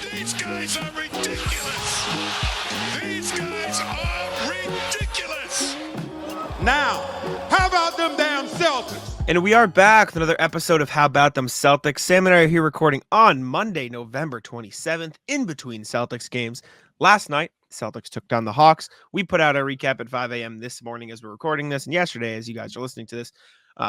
These guys are ridiculous. These guys are ridiculous. Now, how about them damn Celtics? And we are back with another episode of How About Them Celtics. Sam and I are here recording on Monday, November 27th, in between Celtics games. Last night, Celtics took down the Hawks. We put out a recap at 5 a.m. this morning as we're recording this, and yesterday as you guys are listening to this.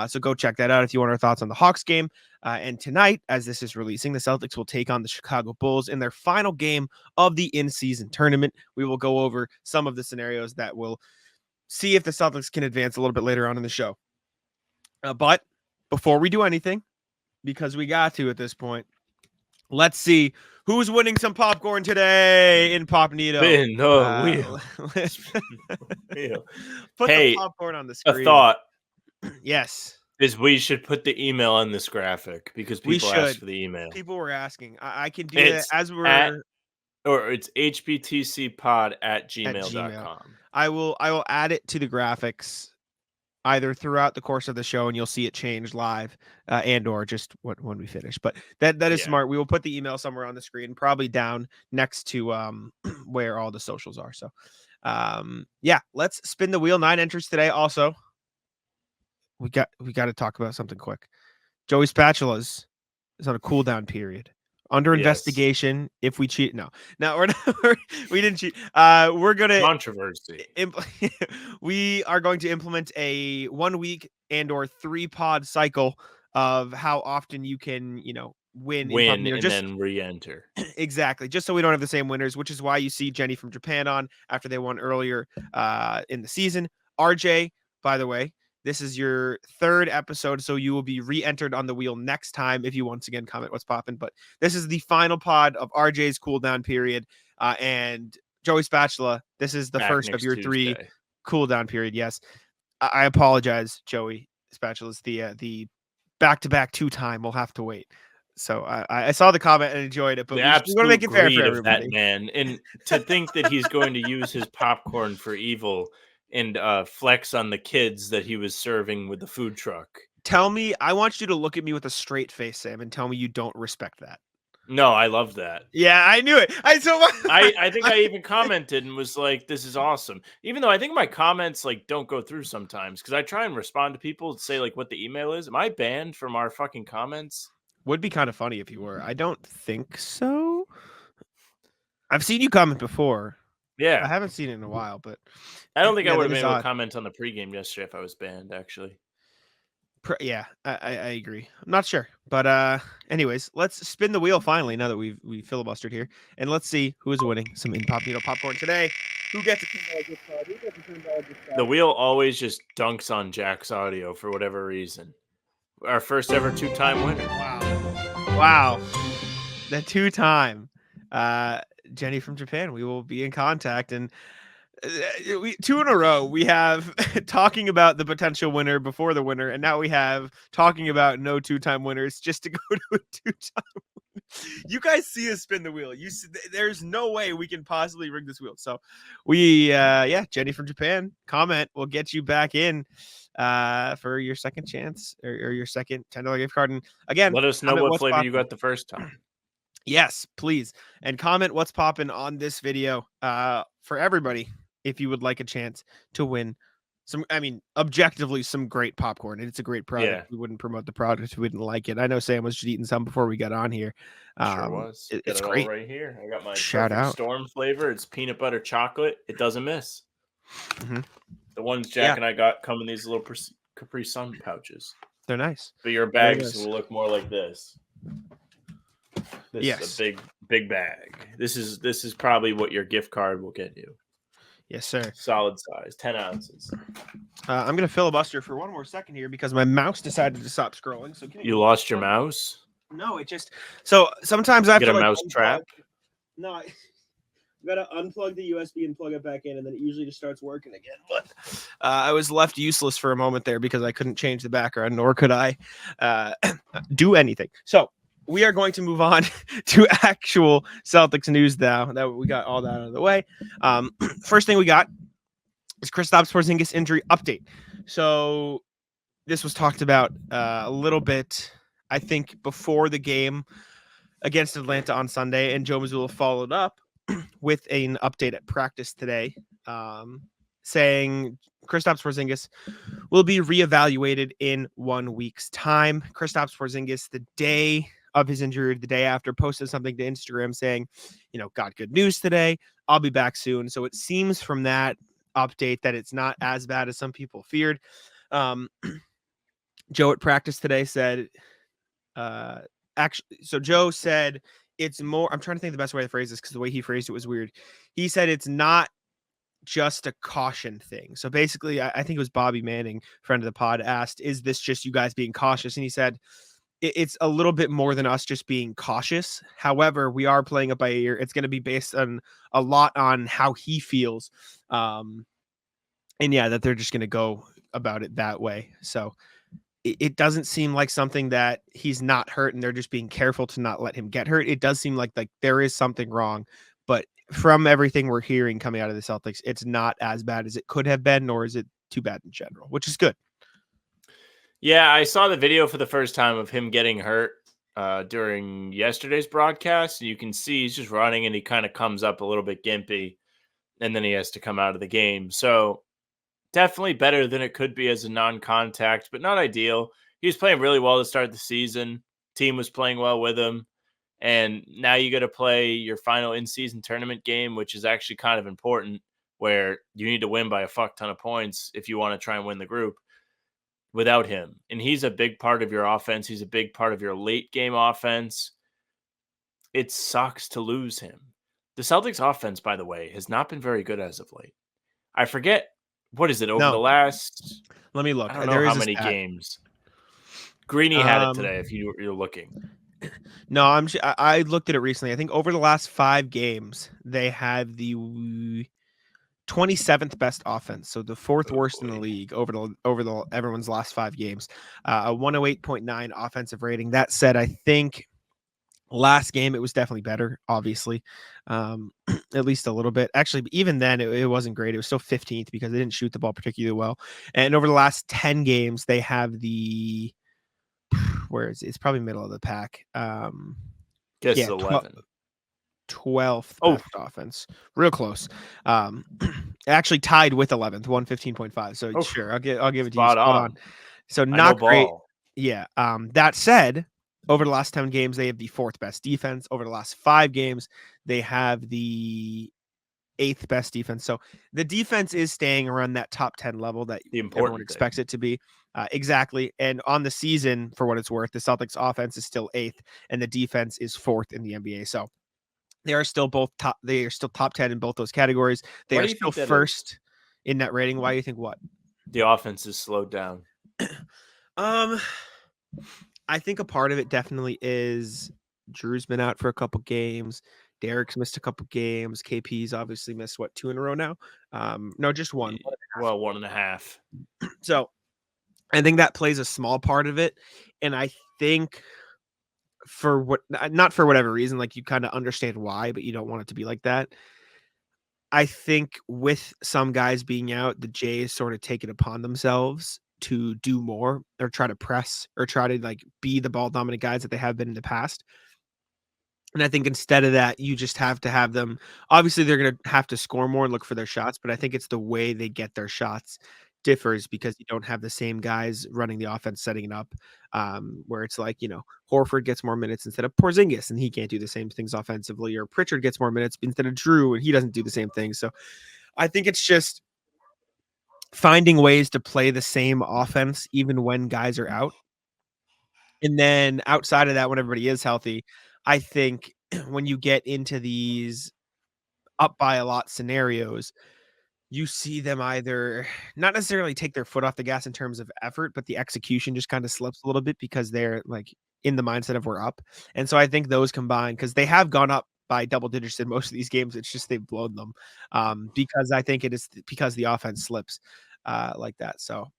So go check that out if you want our thoughts on the Hawks game. And tonight, as this is releasing, the Celtics will take on the Chicago Bulls in their final game of the in-season tournament. We will go over some of the scenarios that will see if the Celtics can advance a little bit later on in the show. But before we do anything, because we got to at this point, let's see who's winning some popcorn today in Popnito. Put the popcorn on the screen. A thought. Yes. Is we should put the email on this graphic because people asked for the email. People were asking. I can do that as we're... Or it's hbtcpod@gmail.com. I will add it to the graphics either throughout the course of the show, and you'll see it change live, and or just when we finish. But that is smart. We will put the email somewhere on the screen, probably down next to where all the socials are. So, let's spin the wheel. 9 entries today. Also, we got to talk about something quick. Joey Spatula's is on a cool down period. Under investigation if we cheat. No, we're not, we didn't cheat. We're going to controversy. We are going to implement a 1 week and or 3 pod cycle of how often you can, win and then re-enter. Exactly. Just so we don't have the same winners, which is why you see Jenny from Japan on after they won earlier in the season. RJ, by the way, this is your 3rd episode, so you will be re-entered on the wheel next time if you once again comment what's popping. But this is the final pod of RJ's cooldown period. And Joey Spatula, this is the first of your Tuesday. 3 cooldown period. Yes. I apologize, Joey Spatula's the back-to-back 2-time. We'll have to wait. So I saw the comment and enjoyed it, but we want to make it fair for everybody. That man. And to think that he's going to use his popcorn for evil and flex on the kids that he was serving with the food truck. I want you to look at me with a straight face, Sam, and tell me you don't respect that. No, I love that. Yeah, I knew it. I think I even commented and was like, this is awesome. Even though I think my comments don't go through sometimes because I try and respond to people and say what the email is. Am I banned from our fucking comments? Would be kind of funny if you were. I don't think so. I've seen you comment before. Yeah. I haven't seen it in a while, but I don't think I would have been able to comment on the pregame yesterday if I was banned, actually. I agree. I'm not sure. But anyways, let's spin the wheel finally now that we filibustered here. And let's see who is winning some Inpopnito popcorn today. Who gets a $10 gift card? The wheel always just dunks on Jack's audio for whatever reason. Our first ever 2-time winner. Wow. The 2-time. Jenny from Japan. We will be in contact, and 2 in a row. We have talking about the potential winner before the winner, and now we have talking about no 2-time winners just to go to a 2-time. You guys see us spin the wheel. There's no way we can possibly rig this wheel. So we, Jenny from Japan, comment. We'll get you back in for your second chance or your second $10 gift card. And again, let us know what flavor you got the first time. Yes, please. And comment what's popping on this video for everybody if you would like a chance to win objectively some great popcorn. And it's a great product. Yeah. We wouldn't promote the product if we didn't like it. I know Sam was just eating some before we got on here. Sure was. It's great. Right here. I got my shout out storm flavor. It's peanut butter chocolate. It doesn't miss. Mm-hmm. The ones Jack and I got come in these little Capri Sun pouches. They're nice. But your bags will look more like this. This is a big bag. This is probably what your gift card will get you. Yes, sir. Solid size, 10 ounces. I'm going to filibuster for one more second here because my mouse decided to stop scrolling. So you lost your mouse? No, it just... So sometimes I have to get a mouse trap? No, I got to unplug the USB and plug it back in, and then it usually just starts working again. But I was left useless for a moment there because I couldn't change the background, nor could I do anything. So we are going to move on to actual Celtics news now that we got all that out of the way. First thing we got is Kristaps Porzingis injury update. So this was talked about a little bit, I think, before the game. against Atlanta on Sunday, and Joe Mazzulla followed up with an update at practice today, saying Kristaps Porzingis will be reevaluated in 1 week's time. Kristaps Porzingis, the day of his injury, the day after, posted something to Instagram saying, got good news today. I'll be back soon. So it seems from that update that it's not as bad as some people feared. Joe at practice today said, so Joe said it's more, I'm trying to think the best way to phrase this because the way he phrased it was weird. He said it's not just a caution thing. So basically, I think it was Bobby Manning, friend of the pod, asked, is this just you guys being cautious? And he said, it's a little bit more than us just being cautious. However, we are playing it by ear. It's going to be based on a lot on how he feels. And yeah, that they're just going to go about it that way. So it doesn't seem like something that he's not hurt and they're just being careful to not let him get hurt. It does seem like there is something wrong, but from everything we're hearing coming out of the Celtics, it's not as bad as it could have been, nor is it too bad in general, which is good. Yeah, I saw the video for the first time of him getting hurt during yesterday's broadcast. You can see he's just running and he kind of comes up a little bit gimpy and then he has to come out of the game. So definitely better than it could be as a non-contact, but not ideal. He was playing really well to start the season. Team was playing well with him. And now you got to play your final in-season tournament game, which is actually kind of important, where you need to win by a fuck ton of points if you want to try and win the group without him. And he's a big part of your offense. He's a big part of your late game offense. It sucks to lose him. The Celtics offense, by the way, has not been very good as of late. I forget, what is it, over the last... Let me look. I don't know how many games. Greeny had it today if you're looking. No, I looked at it recently. I think over the last 5 games, they have the 27th best offense, so the 4th worst in the league over the everyone's last 5 games. A 108.9 offensive rating. That said, I think last game it was definitely better, obviously, at least a little bit. Actually, even then it wasn't great. It was still 15th because they didn't shoot the ball particularly well. And over the last 10 games, they have the it's probably middle of the pack. Guess 11. 12th best offense. Real close. Actually tied with 11th, 115.5. So sure, I'll give it to you. Spot on. So not great. Yeah. That said, over the last 10 games, they have the 4th best defense. Over the last 5 games, they have the 8th best defense. So the defense is staying around that top 10 level that everyone expects it to be. Exactly. And on the season, for what it's worth, the Celtics offense is still 8th and the defense is 4th in the NBA. So they are still both top. They are still top 10 in both those categories. They are still first in that rating. Why do you think what? The offense is slowed down. I think a part of it definitely is Drew's been out for a couple games. Derek's missed a couple games. KP's obviously missed 2 in a row now. No, just 1. Well, 1.5. So I think that plays a small part of it. And I think not for whatever reason, like you kind of understand why, but you don't want it to be like that. I think with some guys being out, the Jays sort of take it upon themselves to do more or try to press or try to be the ball dominant guys that they have been in the past. And I think instead of that, you just have to have them. Obviously, they're going to have to score more and look for their shots, but I think it's the way they get their shots differs because you don't have the same guys running the offense, setting it up, where it's Horford gets more minutes instead of Porzingis, and he can't do the same things offensively, or Pritchard gets more minutes instead of Drew, and he doesn't do the same thing. So I think it's just finding ways to play the same offense even when guys are out. And then outside of that, when everybody is healthy, I think when you get into these up by a lot scenarios, you see them either not necessarily take their foot off the gas in terms of effort, but the execution just kind of slips a little bit because they're in the mindset of we're up. And so I think those combined, because they have gone up by double digits in most of these games, it's just they've blown them because I think it is because the offense slips like that. So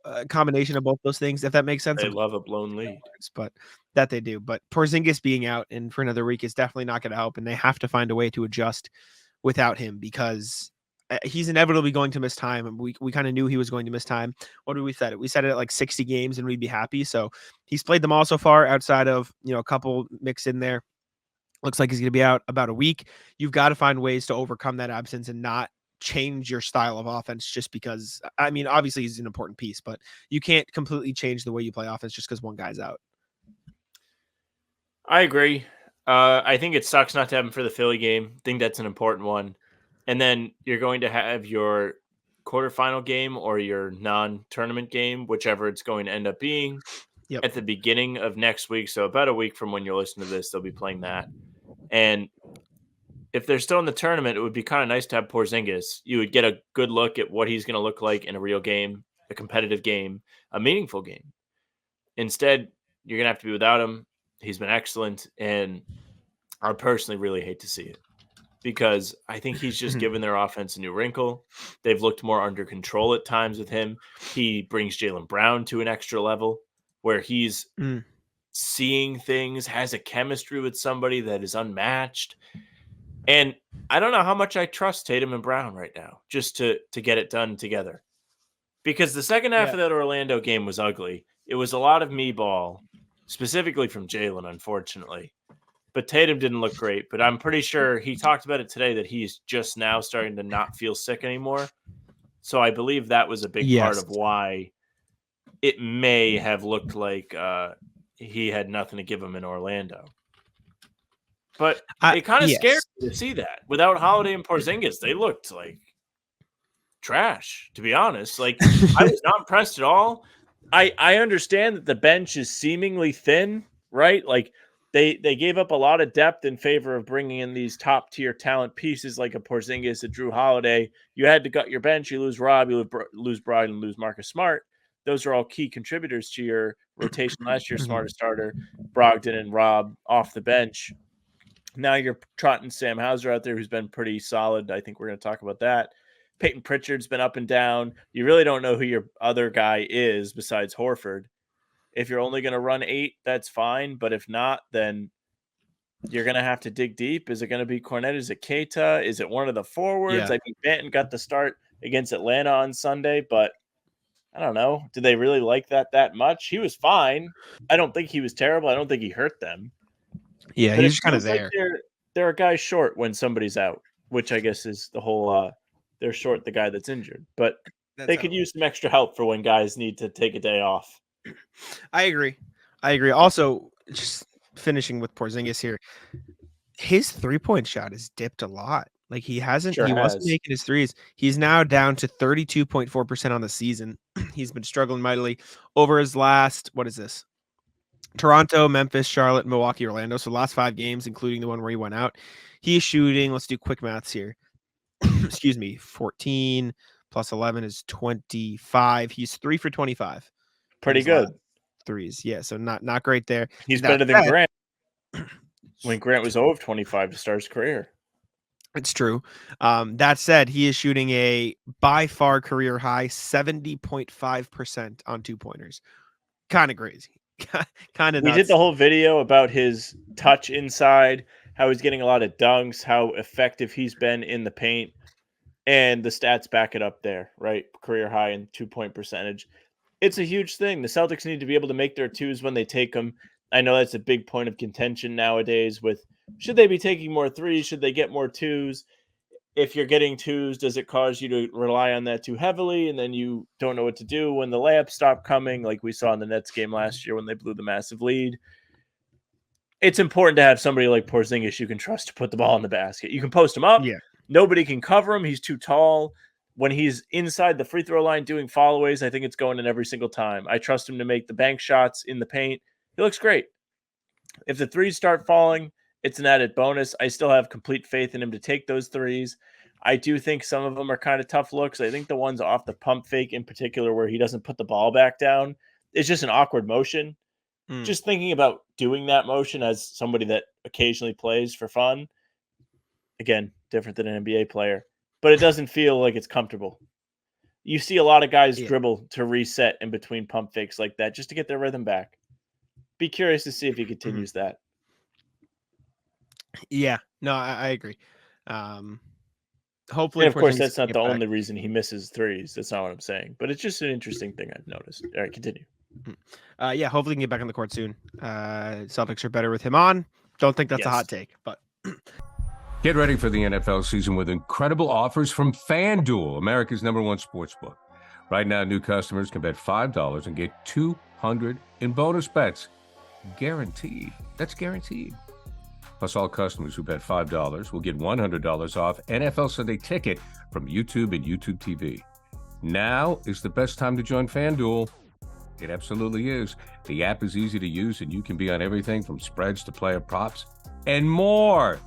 a combination of both those things, if that makes sense. They love a blown lead, but that they do. But Porzingis being out and for another week is definitely not going to help, and they have to find a way to adjust without him because he's inevitably going to miss time. And we kind of knew he was going to miss time. What did we set it? We set it at 60 games and we'd be happy. So he's played them all so far outside of, a couple mixed in there. Looks like he's going to be out about a week. You've got to find ways to overcome that absence and not change your style of offense just because, I mean, obviously he's an important piece, but you can't completely change the way you play offense just because one guy's out. I agree. I think it sucks not to have him for the Philly game. I think that's an important one. And then you're going to have your quarterfinal game or your non-tournament game, whichever it's going to end up being, at the beginning of next week. So about a week from when you're listening to this, they'll be playing that. And if they're still in the tournament, it would be kind of nice to have Porzingis. You would get a good look at what he's going to look like in a real game, a competitive game, a meaningful game. Instead, you're going to have to be without him. He's been excellent, and I personally really hate to see it because I think he's just given their offense a new wrinkle. They've looked more under control at times with him. He brings Jaylen Brown to an extra level where he's seeing things, has a chemistry with somebody that is unmatched. And I don't know how much I trust Tatum and Brown right now just to get it done together. Because the second half of that Orlando game was ugly. It was a lot of me ball, specifically from Jaylen, unfortunately. But Tatum didn't look great. But I'm pretty sure he talked about it today that he's just now starting to not feel sick anymore. So I believe that was a big part of why it may have looked like he had nothing to give him in Orlando. But it kind of scared me to see that. Without Holiday and Porzingis, they looked like trash, to be honest. Like, I was not impressed at all. I understand that the bench is seemingly thin, right? Like, they gave up a lot of depth in favor of bringing in these top-tier talent pieces like a Porzingis, a Drew Holiday. You had to gut your bench. You lose Rob, you lose Brogdon, and lose Marcus Smart. Those are all key contributors to your rotation last year. Smartest starter, Brogdon and Rob off the bench. Now you're trotting Sam Hauser out there, who's been pretty solid. I think we're going to talk about that. Peyton Pritchard's been up and down. You really don't know who your other guy is besides Horford. If you're only going to run 8, that's fine. But if not, then you're going to have to dig deep. Is it going to be Kornet? Is it Keita? Is it one of the forwards? I mean, Banton got the start against Atlanta on Sunday, but I don't know. Did they really like that much? He was fine. I don't think he was terrible. I don't think he hurt them. Yeah, But he's kind of there. Like they're a guy short when somebody's out, which I guess is the whole they're short the guy that's injured. But they could use some extra help for when guys need to take a day off. I agree. Also, just finishing with Porzingis here, his 3-point shot has dipped a lot. Like he wasn't making his threes. He's now down to 32.4% on the season. He's been struggling mightily over his last, what is this? Toronto, Memphis, Charlotte, Milwaukee, Orlando. So last 5 games, including the one where he went out, he is shooting. Let's do quick maths here. Excuse me. 14 plus 11 is 25. He's 3 for 25. Pretty good. Threes. Yeah. So not great there. He's better than Grant. When Grant was 0 of 25 to start his career. It's true. That said, he is shooting a by far career high 70.5% on 2-pointers. Kind of crazy. Kind of nuts. We did the whole video about his touch inside, how he's getting a lot of dunks, how effective he's been in the paint, and the stats back it up there, right? Career high in 2-point percentage. It's a huge thing. The Celtics need to be able to make their twos when they take them. I know that's a big point of contention nowadays with should they be taking more threes? Should they get more twos? If you're getting twos, does it cause you to rely on that too heavily? And then you don't know what to do when the layups stop coming, like we saw in the Nets game last year when they blew the massive lead. It's important to have somebody like Porzingis you can trust to put the ball in the basket. You can post him up. Yeah. Nobody can cover him. He's too tall. When he's inside the free throw line doing followaways, I think it's going in every single time. I trust him to make the bank shots in the paint. He looks great. If the threes start falling, it's an added bonus. I still have complete faith in him to take those threes. I do think some of them are kind of tough looks. I think the ones off the pump fake in particular where he doesn't put the ball back down is just an awkward motion. Just thinking about doing that motion as somebody that occasionally plays for fun, again, different than an NBA player, but it doesn't feel like it's comfortable. You see a lot of guys dribble to reset in between pump fakes like that just to get their rhythm back. Be curious to see if he continues that. Yeah, no, I agree. And Hopefully, of course, that's not the only reason he misses threes. That's not what I'm saying, but it's just an interesting thing I've noticed. All right, continue. Yeah, hopefully he can get back on the court soon. Celtics are better with him on. Don't think that's a Yes. hot take, but Get ready for the NFL season with incredible offers from FanDuel, America's #1 sportsbook. Right now, new customers can bet $5 and get $200 in bonus bets. Guaranteed. That's guaranteed. Plus, all customers who bet $5 will get $100 off NFL Sunday Ticket from YouTube and YouTube TV. Now is the best time to join FanDuel. It absolutely is. The app is easy to use, and you can be on everything from spreads to player props and more.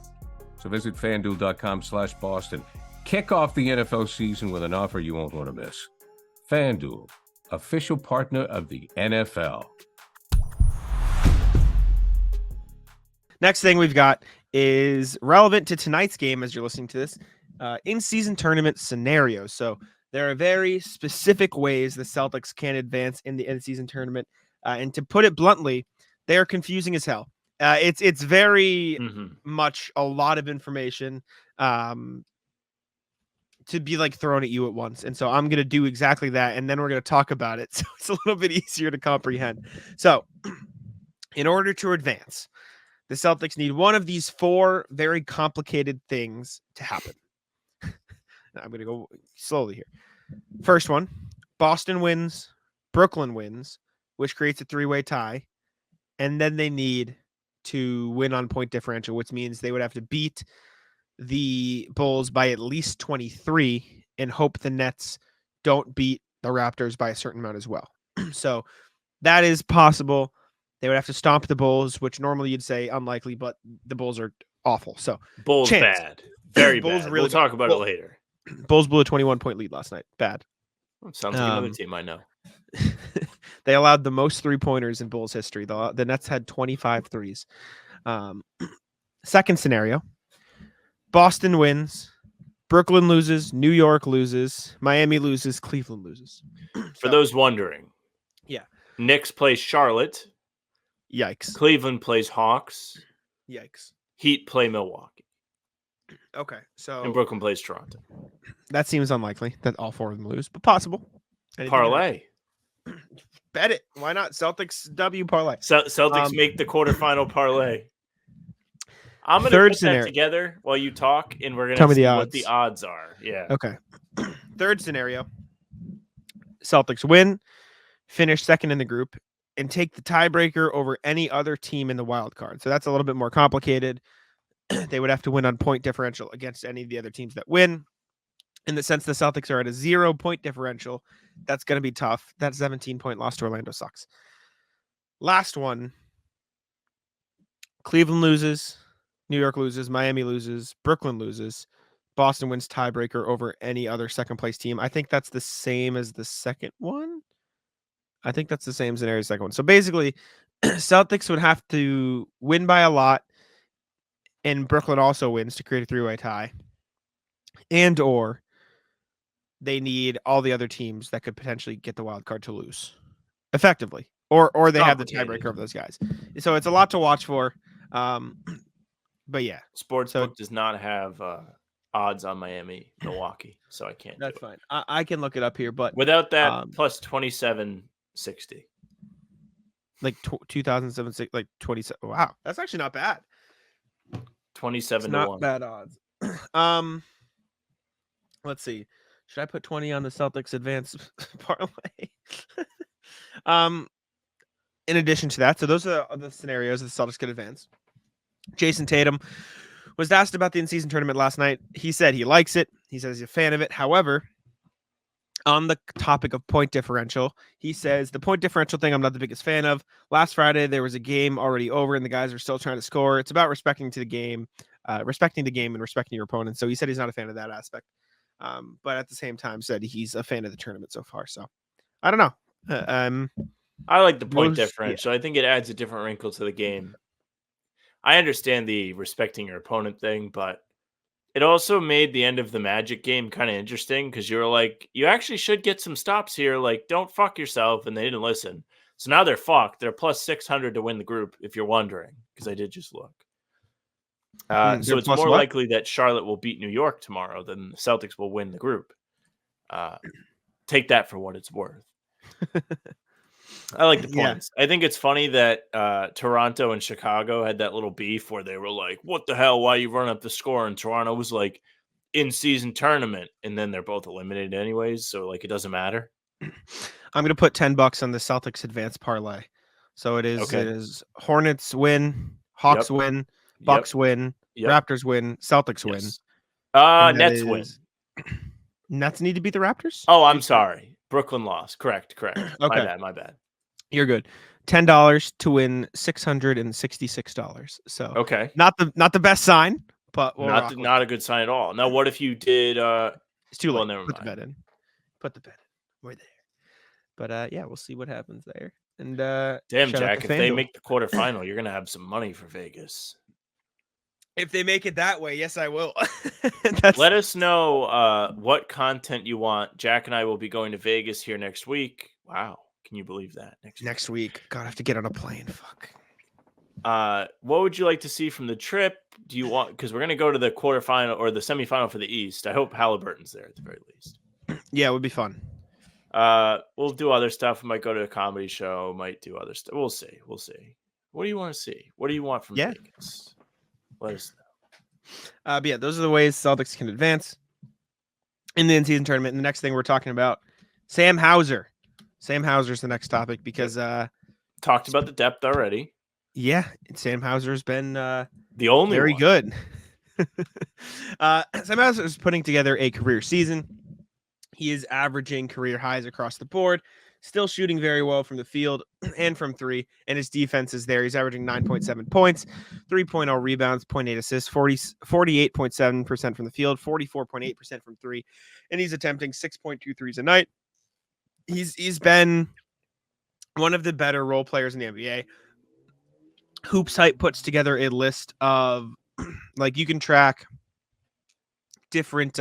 So visit FanDuel.com/Boston. Kick off the NFL season with an offer you won't want to miss. FanDuel, official partner of the NFL. next thing we've got is relevant to tonight's game as you're listening to this, in-season tournament scenarios. So there are very specific ways the Celtics can advance in the in-season tournament. And to put it bluntly, they are confusing as hell. It's very much a lot of information to be like thrown at you at once. And so I'm going to do exactly that. And then we're going to talk about it. So it's a little bit easier to comprehend. So in order to advance, the Celtics need one of these four very complicated things to happen. I'm going to go slowly here. First one, Boston wins, Brooklyn wins, which creates a three-way tie. And then they need to win on point differential, which means they would have to beat the Bulls by at least 23 and hope the Nets don't beat the Raptors by a certain amount as well. So that is possible. They would have to stomp the Bulls, which normally you'd say unlikely, but the Bulls are awful. So Bulls chance. bad. Very Bulls bad. really We'll talk about it later. Bulls blew a 21-point lead last night. Bad. Sounds like another team I know. They allowed the most three-pointers in Bulls history. The Nets had 25 threes. Second scenario, Boston wins, Brooklyn loses, New York loses, Miami loses, Cleveland loses. For those wondering, yeah, Knicks plays Charlotte. Yikes. Cleveland plays Hawks. Yikes. Heat play Milwaukee. Okay, so And Brooklyn plays Toronto. that seems unlikely that all four of them lose, but possible. Anything Parlay. Bet it. Why not? Celtics W parlay. Celtics make the quarterfinal parlay. I'm going to Third put scenario. that together while you talk, and we're going Tell to me see the what odds. the odds are. Yeah. Okay. Third scenario, Celtics win, finish second in the group, and take the tiebreaker over any other team in the wild card. So that's a little bit more complicated. They would have to win on point differential against any of the other teams that win. In the sense the Celtics are at a 0-point differential, that's going to be tough. That 17-point loss to Orlando sucks. Last one, Cleveland loses, New York loses, Miami loses, Brooklyn loses, Boston wins tiebreaker over any other second-place team. I think that's the same as the second one. I think that's the same scenario as the second one. So basically, Celtics would have to win by a lot, and Brooklyn also wins to create a three-way tie. And or they need all the other teams that could potentially get the wild card to lose effectively, or they have the tiebreaker of those guys. So it's a lot to watch for. But yeah, Sportsbook does not have odds on Miami, Milwaukee, so I can't. That's do it. fine. I can look it up here, but Without that, plus 2760. like 2007, like 27. Wow, that's actually not bad. 27 It's to not 1. bad odds. Let's see. Should I put 20 on the Celtics advance parlay? In addition to that, so those are the scenarios the Celtics could advance. Jason Tatum was asked about the in-season tournament last night. He said he likes it. He says he's a fan of it. However, on the topic of point differential, he says the point differential thing I'm not the biggest fan of. Last Friday, there was a game already over and the guys are still trying to score. It's about respecting the game and respecting your opponent. So he said he's not a fan of that aspect. But at the same time said he's a fan of the tournament so far. So I don't know. I like the point differential. I think it adds a different wrinkle to the game. I understand the respecting your opponent thing, but it also made the end of the Magic game kind of interesting because you were like, you actually should get some stops here. Like, don't fuck yourself. And they didn't listen. So now they're fucked. They're plus 600 to win the group, if you're wondering, because I did just look. So it's more likely that Charlotte will beat New York tomorrow than the Celtics will win the group. Take that for what it's worth. I like the Yeah. points. I think it's funny that Toronto and Chicago had that little beef where they were like, "What the hell? Why you run up the score?" And Toronto was like, "In-season tournament," and then they're both eliminated anyways, so like it doesn't matter. I'm gonna put $10 on the Celtics advanced parlay. So it Okay. is Hornets win, Hawks Yep. win, Bucks win, Yep. Raptors win, Celtics win. Yes. And that Nets win. is Nets need to beat the Raptors? Oh, I'm sorry. Brooklyn lost. Correct. Okay. My bad. You're good. $10 to win $666. So Okay. not the best sign, but we'll rock with Not a good sign at all. Now, what if you did it's too late. well, never Put the mind. bet in. Put the bet in. We're there. But yeah, we'll see what happens there. And Damn, shout out Jack, to if they FanDuel. make the quarterfinal, you're gonna have some money for Vegas. If they make it that way, yes, I will. Let us know what content you want. Jack and I will be going to Vegas here next week. Wow. Can you believe that? Next week. God, I have to get on a plane. Fuck. What would you like to see from the trip? Do you want, because we're going to go to the quarterfinal or the semifinal for the East. I hope Halliburton's there at the very least. Yeah, it would be fun. We'll do other stuff. We might go to a comedy show, might do other stuff. We'll see. What do you want to see? What do you want from Vegas? Let us know. But yeah, those are the ways Celtics can advance in the in-season tournament. And the next thing we're talking about, Sam Hauser. Sam Hauser's the next topic because talked about the depth already. Yeah, Sam Hauser's been the only very one. good. Sam Hauser is putting together a career season. He is averaging career highs across the board, still shooting very well from the field and from three, and his defense is there. He's averaging 9.7 points, 3.0 rebounds, 0.8 assists, 48.7% from the field, 44.8% from three, and he's attempting 6.2 threes a night. He's been one of the better role players in the NBA. Hoops Hype puts together a list of like you can track different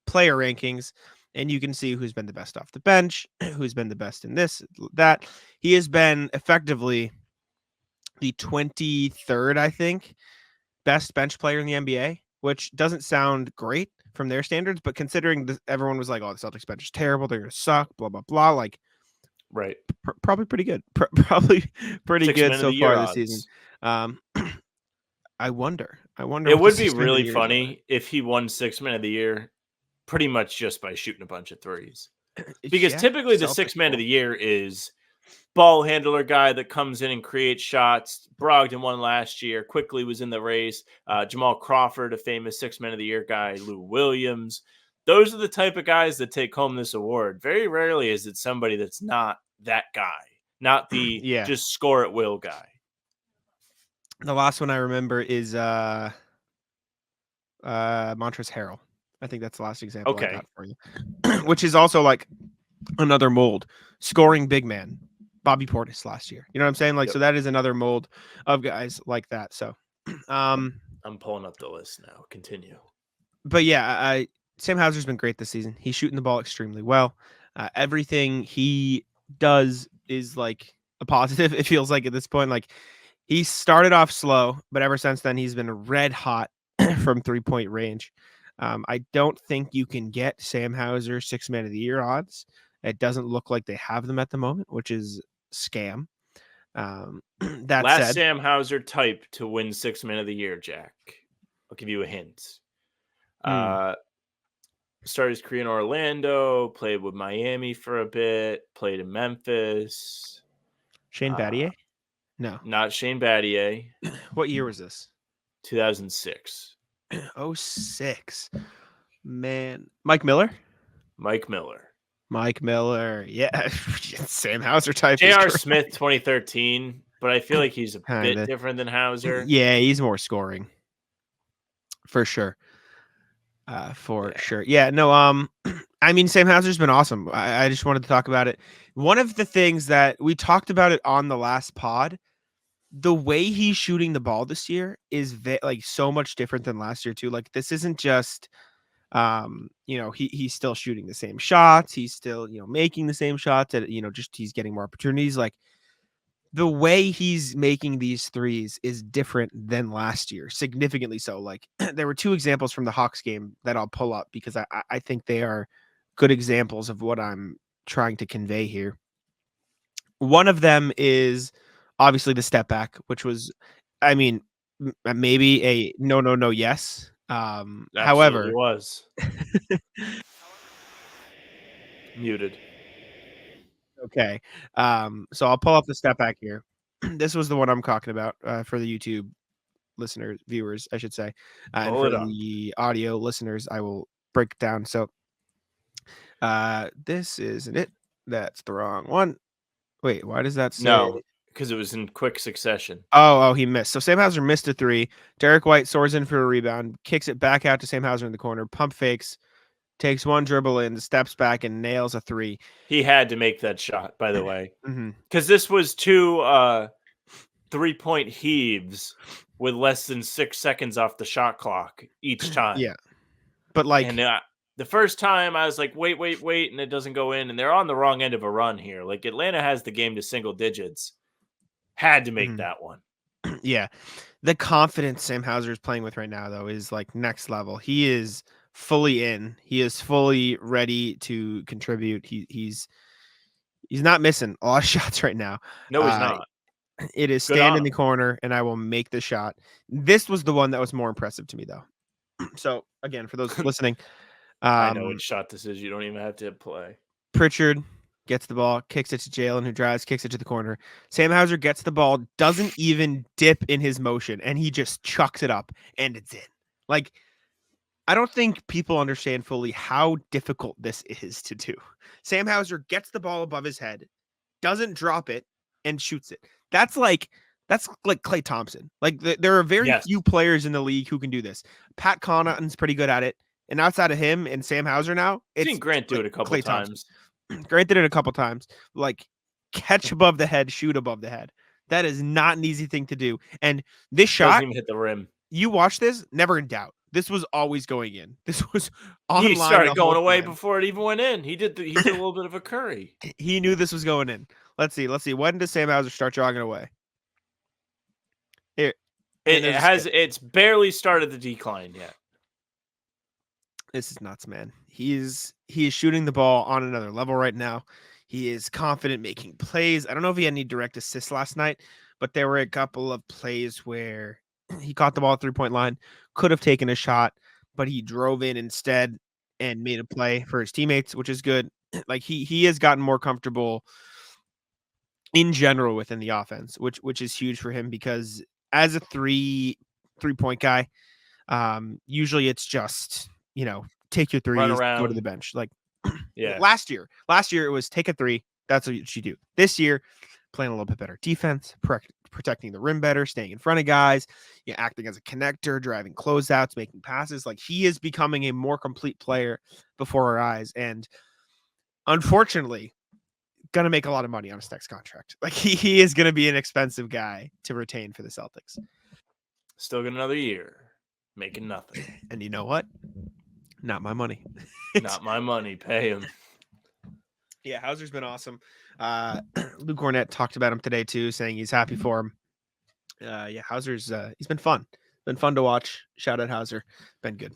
player rankings and you can see who's been the best off the bench, who's been the best in this, that. He has been effectively the 23rd, I think, best bench player in the NBA, which doesn't sound great from their standards, but considering everyone was like, oh, the Celtics bench is terrible, they're going to suck, blah, blah, blah, like, right. Probably pretty good. Probably pretty good so far this season. I wonder. It would be really funny if he won 6th man of the year pretty much just by shooting a bunch of threes. Because typically the 6th man of the year is ball handler guy that comes in and creates shots. Brogdon won last year. Quickly was in the race. Jamal Crawford, a famous 6th man of the year guy. Lou Williams. Those are the type of guys that take home this award. Very rarely is it somebody that's not that guy, not the just score at will guy. The last one I remember is Montrezl Harrell. I think that's the last example I got for you. Which is also like another mold. Scoring big man. Bobby Portis last year. You know what I'm saying? Like, so that is another mold of guys like that. So I'm pulling up the list now. Continue. But yeah, Sam Hauser's been great this season. He's shooting the ball extremely well. Everything he does is like a positive. It feels like at this point, like he started off slow, but ever since then he's been red hot from 3-point range. I don't think you can get Sam Hauser 6th man of the year odds. It doesn't look like they have them at the moment, which is scam. That last said, Sam Hauser type to win 6th man of the year, Jack. I'll give you a hint. Started his career in Orlando, played with Miami for a bit, played in Memphis. Shane Battier? No. Not Shane Battier. What year was this? 2006. 06. Man. Mike Miller? Mike Miller. Yeah. Sam Hauser type. J.R. Smith 2013, but I feel like he's a bit different than Hauser. Yeah, he's more scoring. For sure. Sure. Yeah, no, I mean, Sam Hauser's been awesome. I just wanted to talk about it. One of the things that we talked about it on the last pod, the way he's shooting the ball this year is like so much different than last year too. Like this isn't just, he's still shooting the same shots. He's still, making the same shots at, just he's getting more opportunities. Like the way he's making these threes is different than last year, significantly so. Like there were 2 examples from the Hawks game that I'll pull up because I think they are good examples of what I'm trying to convey here. One of them is obviously the step back, which was, I mean, maybe a no, yes. Absolutely However, was muted. okay. So I'll pull up the step back here. This was the one I'm talking about for the YouTube listeners, viewers, I should say. And Pull for it up. the audio listeners, I will break it down. So this isn't it. That's the wrong one. Wait, why does that say? No, because it was in quick succession. Oh, he missed. So Sam Hauser missed a three. Derek White soars in for a rebound, kicks it back out to Sam Hauser in the corner, pump fakes, takes one dribble in, steps back, and nails a three. He had to make that shot, by the way, Mm-hmm. because this was two 3-point heaves with less than 6 seconds off the shot clock each time. Yeah. But like, And the first time I was like, wait, and it doesn't go in, and they're on the wrong end of a run here. Like Atlanta has the game to single digits. Had to make that one. Yeah. The confidence Sam Hauser is playing with right now, though, is like next level. He is fully in. He is fully ready to contribute. He's not missing a lot of shots right now. No, he's not. It is Good stand on in the him. corner, and I will make the shot. This was the one that was more impressive to me, though. So again, for those listening, I know which shot this is. You don't even have to play. Pritchard gets the ball, kicks it to Jalen, who drives, kicks it to the corner. Sam Hauser gets the ball, doesn't even dip in his motion, and he just chucks it up, and it's in. Like, I don't think people understand fully how difficult this is to do. Sam Hauser gets the ball above his head, doesn't drop it, and shoots it. That's like Klay Thompson. Like, there are very few players in the league who can do this. Pat Connaughton's pretty good at it. And outside of him and Sam Hauser now, I've seen Grant do it a couple Klay times. Grant did it a couple times. Like, catch above the head, shoot above the head. That is not an easy thing to do. And this shot Doesn't even hit the rim. You watch this, never in doubt. This was always going in. This was online. He started going away time. before it even went in. He did a little bit of a Curry. He knew this was going in. Let's see. When does Sam Hauser start jogging away? Here. It's barely started the decline yet. This is nuts, man. He is shooting the ball on another level right now. He is confident making plays. I don't know if he had any direct assists last night, but there were a couple of plays where he caught the ball at 3-point line, could have taken a shot, but he drove in instead and made a play for his teammates, which is good. Like he has gotten more comfortable in general within the offense, which is huge for him because as a three-point guy, usually it's just, take your threes, go to the bench. Like last year it was take a three. That's what you do. This year, playing a little bit better defense, protecting the rim better, staying in front of guys, acting as a connector, driving closeouts, making passes. Like he is becoming a more complete player before our eyes. And unfortunately, going to make a lot of money on his next contract. Like he is going to be an expensive guy to retain for the Celtics. Still got another year making nothing. And you know what? Not my money. Not my money. Pay him. Yeah, Hauser's been awesome. Luke Kornet talked about him today too, saying he's happy for him. Hauser's he's been fun. Been fun to watch. Shout out Hauser. Been good.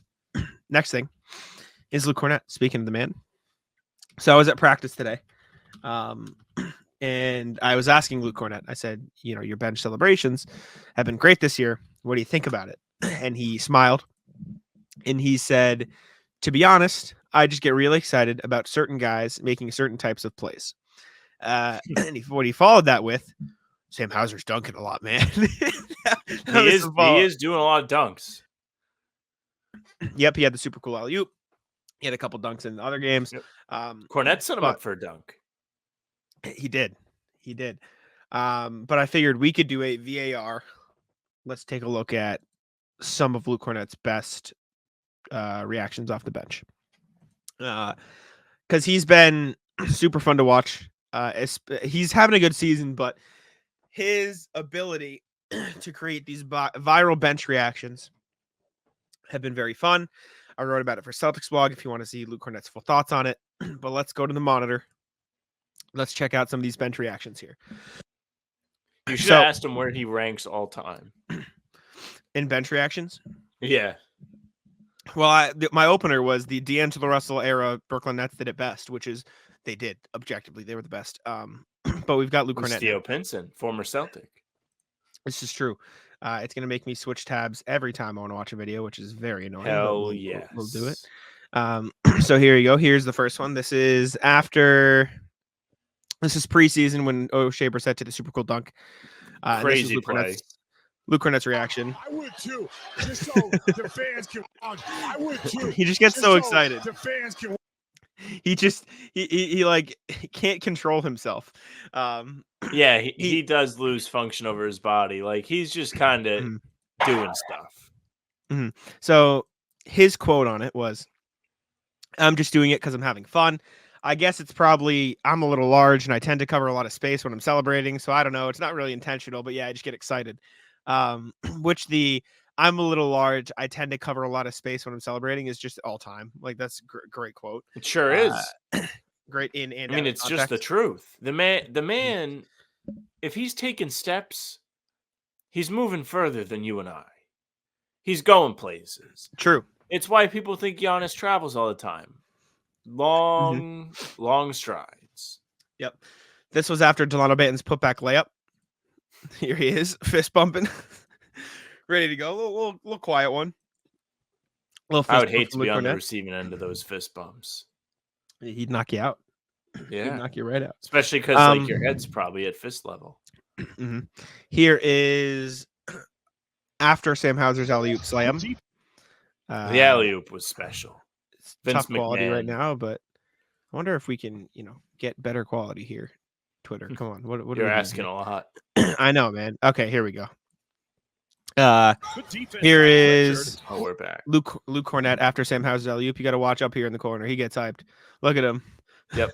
Next thing is Luke Kornet. Speaking of the man. So I was at practice today. And I was asking Luke Kornet, I said, your bench celebrations have been great this year. What do you think about it? And he smiled and he said, to be honest, I just get really excited about certain guys making certain types of plays. And what he followed that with, Sam Hauser's dunking a lot, man. He is doing a lot of dunks. Yep, he had the super cool alley-oop. He had a couple dunks in other games. Yep. Kornet set him up for a dunk. He did. But I figured we could do a VAR. Let's take a look at some of Luke Kornet's best reactions off the bench. Because he's been super fun to watch. He's having a good season, but his ability to create these viral bench reactions have been very fun. I wrote about it for Celtics blog if you want to see Luke Kornet's full thoughts on it. But let's go to the monitor. Let's check out some of these bench reactions here. You should have asked him where he ranks all time. In bench reactions? Yeah. Well, my opener was the D'Angelo Russell era Brooklyn Nets did it best, which is they did objectively. They were the best. but we've got Luke Kornet. Theo Pinson, former Celtic. This is true. It's going to make me switch tabs every time I want to watch a video, which is very annoying. Hell We'll do it. yes. So here you go. Here's the first one. This is preseason when O'Shea Brissett did a super cool dunk. Crazy play. Luke Kornet's reaction. I would too, just so the fans can watch. I would too. He just gets so excited. The fans can. He like can't control himself. Yeah, he does lose function over his body. Like he's just kind of doing stuff. So his quote on it was, "I'm just doing it because I'm having fun. I guess it's probably I'm a little large and I tend to cover a lot of space when I'm celebrating. So I don't know. It's not really intentional, but yeah, I just get excited." Which I'm a little large. I tend to cover a lot of space when I'm celebrating is just all time. Like that's great quote. It sure is. Great in and I mean, out it's of just the context. truth. The man, if he's taking steps, he's moving further than you and I. He's going places. True. It's why people think Giannis travels all the time. Long strides. Yep. This was after Delano Banton's putback layup. Here he is, fist bumping, ready to go. A little quiet one. I would hate to be on the receiving end of those fist bumps. He'd knock you out. Yeah, He'd knock you right out. Especially because like your head's probably at fist level. Here is after Sam Hauser's alley-oop slam. The alley-oop was special. Vince Tough quality McMahon. right now, but I wonder if we can, get better quality here. Twitter, come on. What You're are we asking a lot. I know, man. Okay, here we go. Here is we're back. Luke Kornet after Sam Hauser's alley-oop. You got to watch up here in the corner. He gets hyped. Look at him. Yep.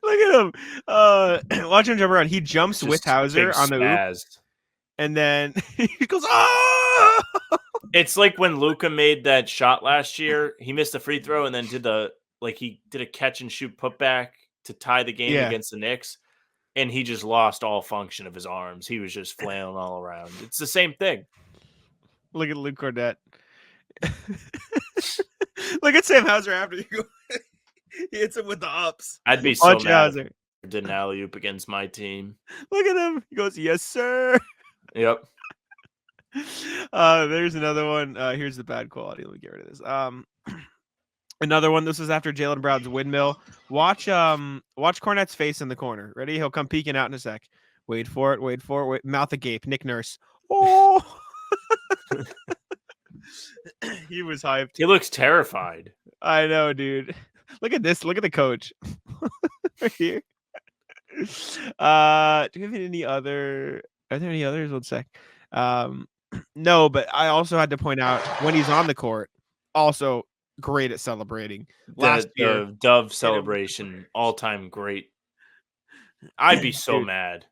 Look at him. Watch him jump around. He jumps with Hauser on the oop, and then he goes, "Oh!" It's like when Luka made that shot last year. He missed the free throw and then did a catch and shoot putback to tie the game against the Knicks, and he just lost all function of his arms. He was just flailing all around. It's the same thing. Look at Luke Kornet. Look at Sam Hauser after you go. He hits him with the ups. I'd be so mad Hauser. if I did an alley-oop against my team. Look at him. He goes, "Yes, sir." Yep. There's another one. Here's the bad quality. Let me get rid of this. Another one. This was after Jaylen Brown's windmill. Watch Kornet's face in the corner. Ready? He'll come peeking out in a sec. Wait for it. Mouth agape. Nick Nurse. Oh. He was hyped. He looks terrified. I know, dude. Look at this. Look at the coach. Right here. Do we have any other? Are there any others? One sec. No, but I also had to point out when he's on the court, also great at celebrating. Last year, the Dove celebration, all-time great. I'd be so mad.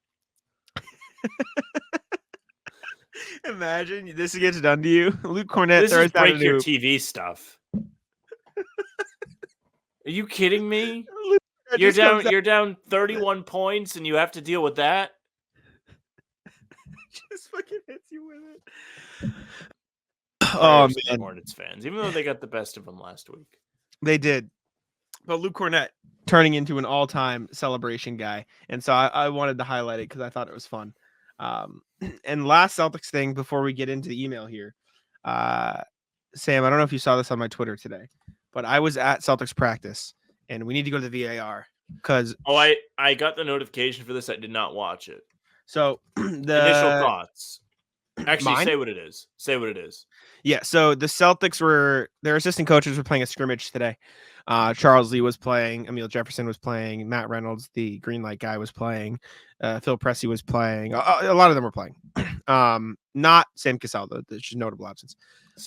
Imagine this gets done to you. Luke Kornet This throws is down break a your hoop. TV stuff. Are you kidding me? It You're just comes down. You're down 31 points, and you have to deal with that. just fucking hits you with it. Oh Oh man, Hornets fans, even though they got the best of them last week. they did. But Luke Kornet turning into an all-time celebration guy, and so I wanted to highlight it because I thought it was fun. And last Celtics thing before we get into the email here, Sam, I don't know if you saw this on my Twitter today, but I was at Celtics practice, and we need to go to the VAR because I got the notification for this. I did not watch it. so the Initial thoughts. Actually, Mine? say what it is. Say what it is. Yeah, so the Celtics their assistant coaches were playing a scrimmage today. Charles Lee was playing, Amile Jefferson was playing, Matt Reynolds, the green light guy, was playing, Phil Pressey was playing. A lot of them were playing. Not Sam Cassell, though. There's just notable absence.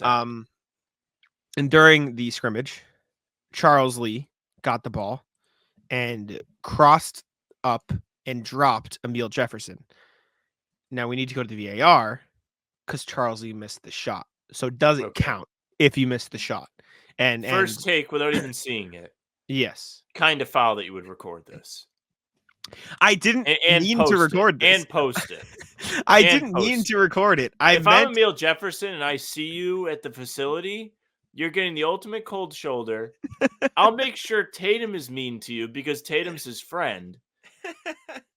And during the scrimmage, Charles Lee got the ball and crossed up and dropped Amile Jefferson. Now we need to go to the VAR because Charles Lee missed the shot. So does it count if you missed the shot? And First take without even seeing it. Yes. Kind of foul that you would record this. I didn't mean to record this. And post it. I didn't mean to record it. If I'm Amile Jefferson and I see you at the facility, You're getting the ultimate cold shoulder. I'll make sure Tatum is mean to you because Tatum's his friend.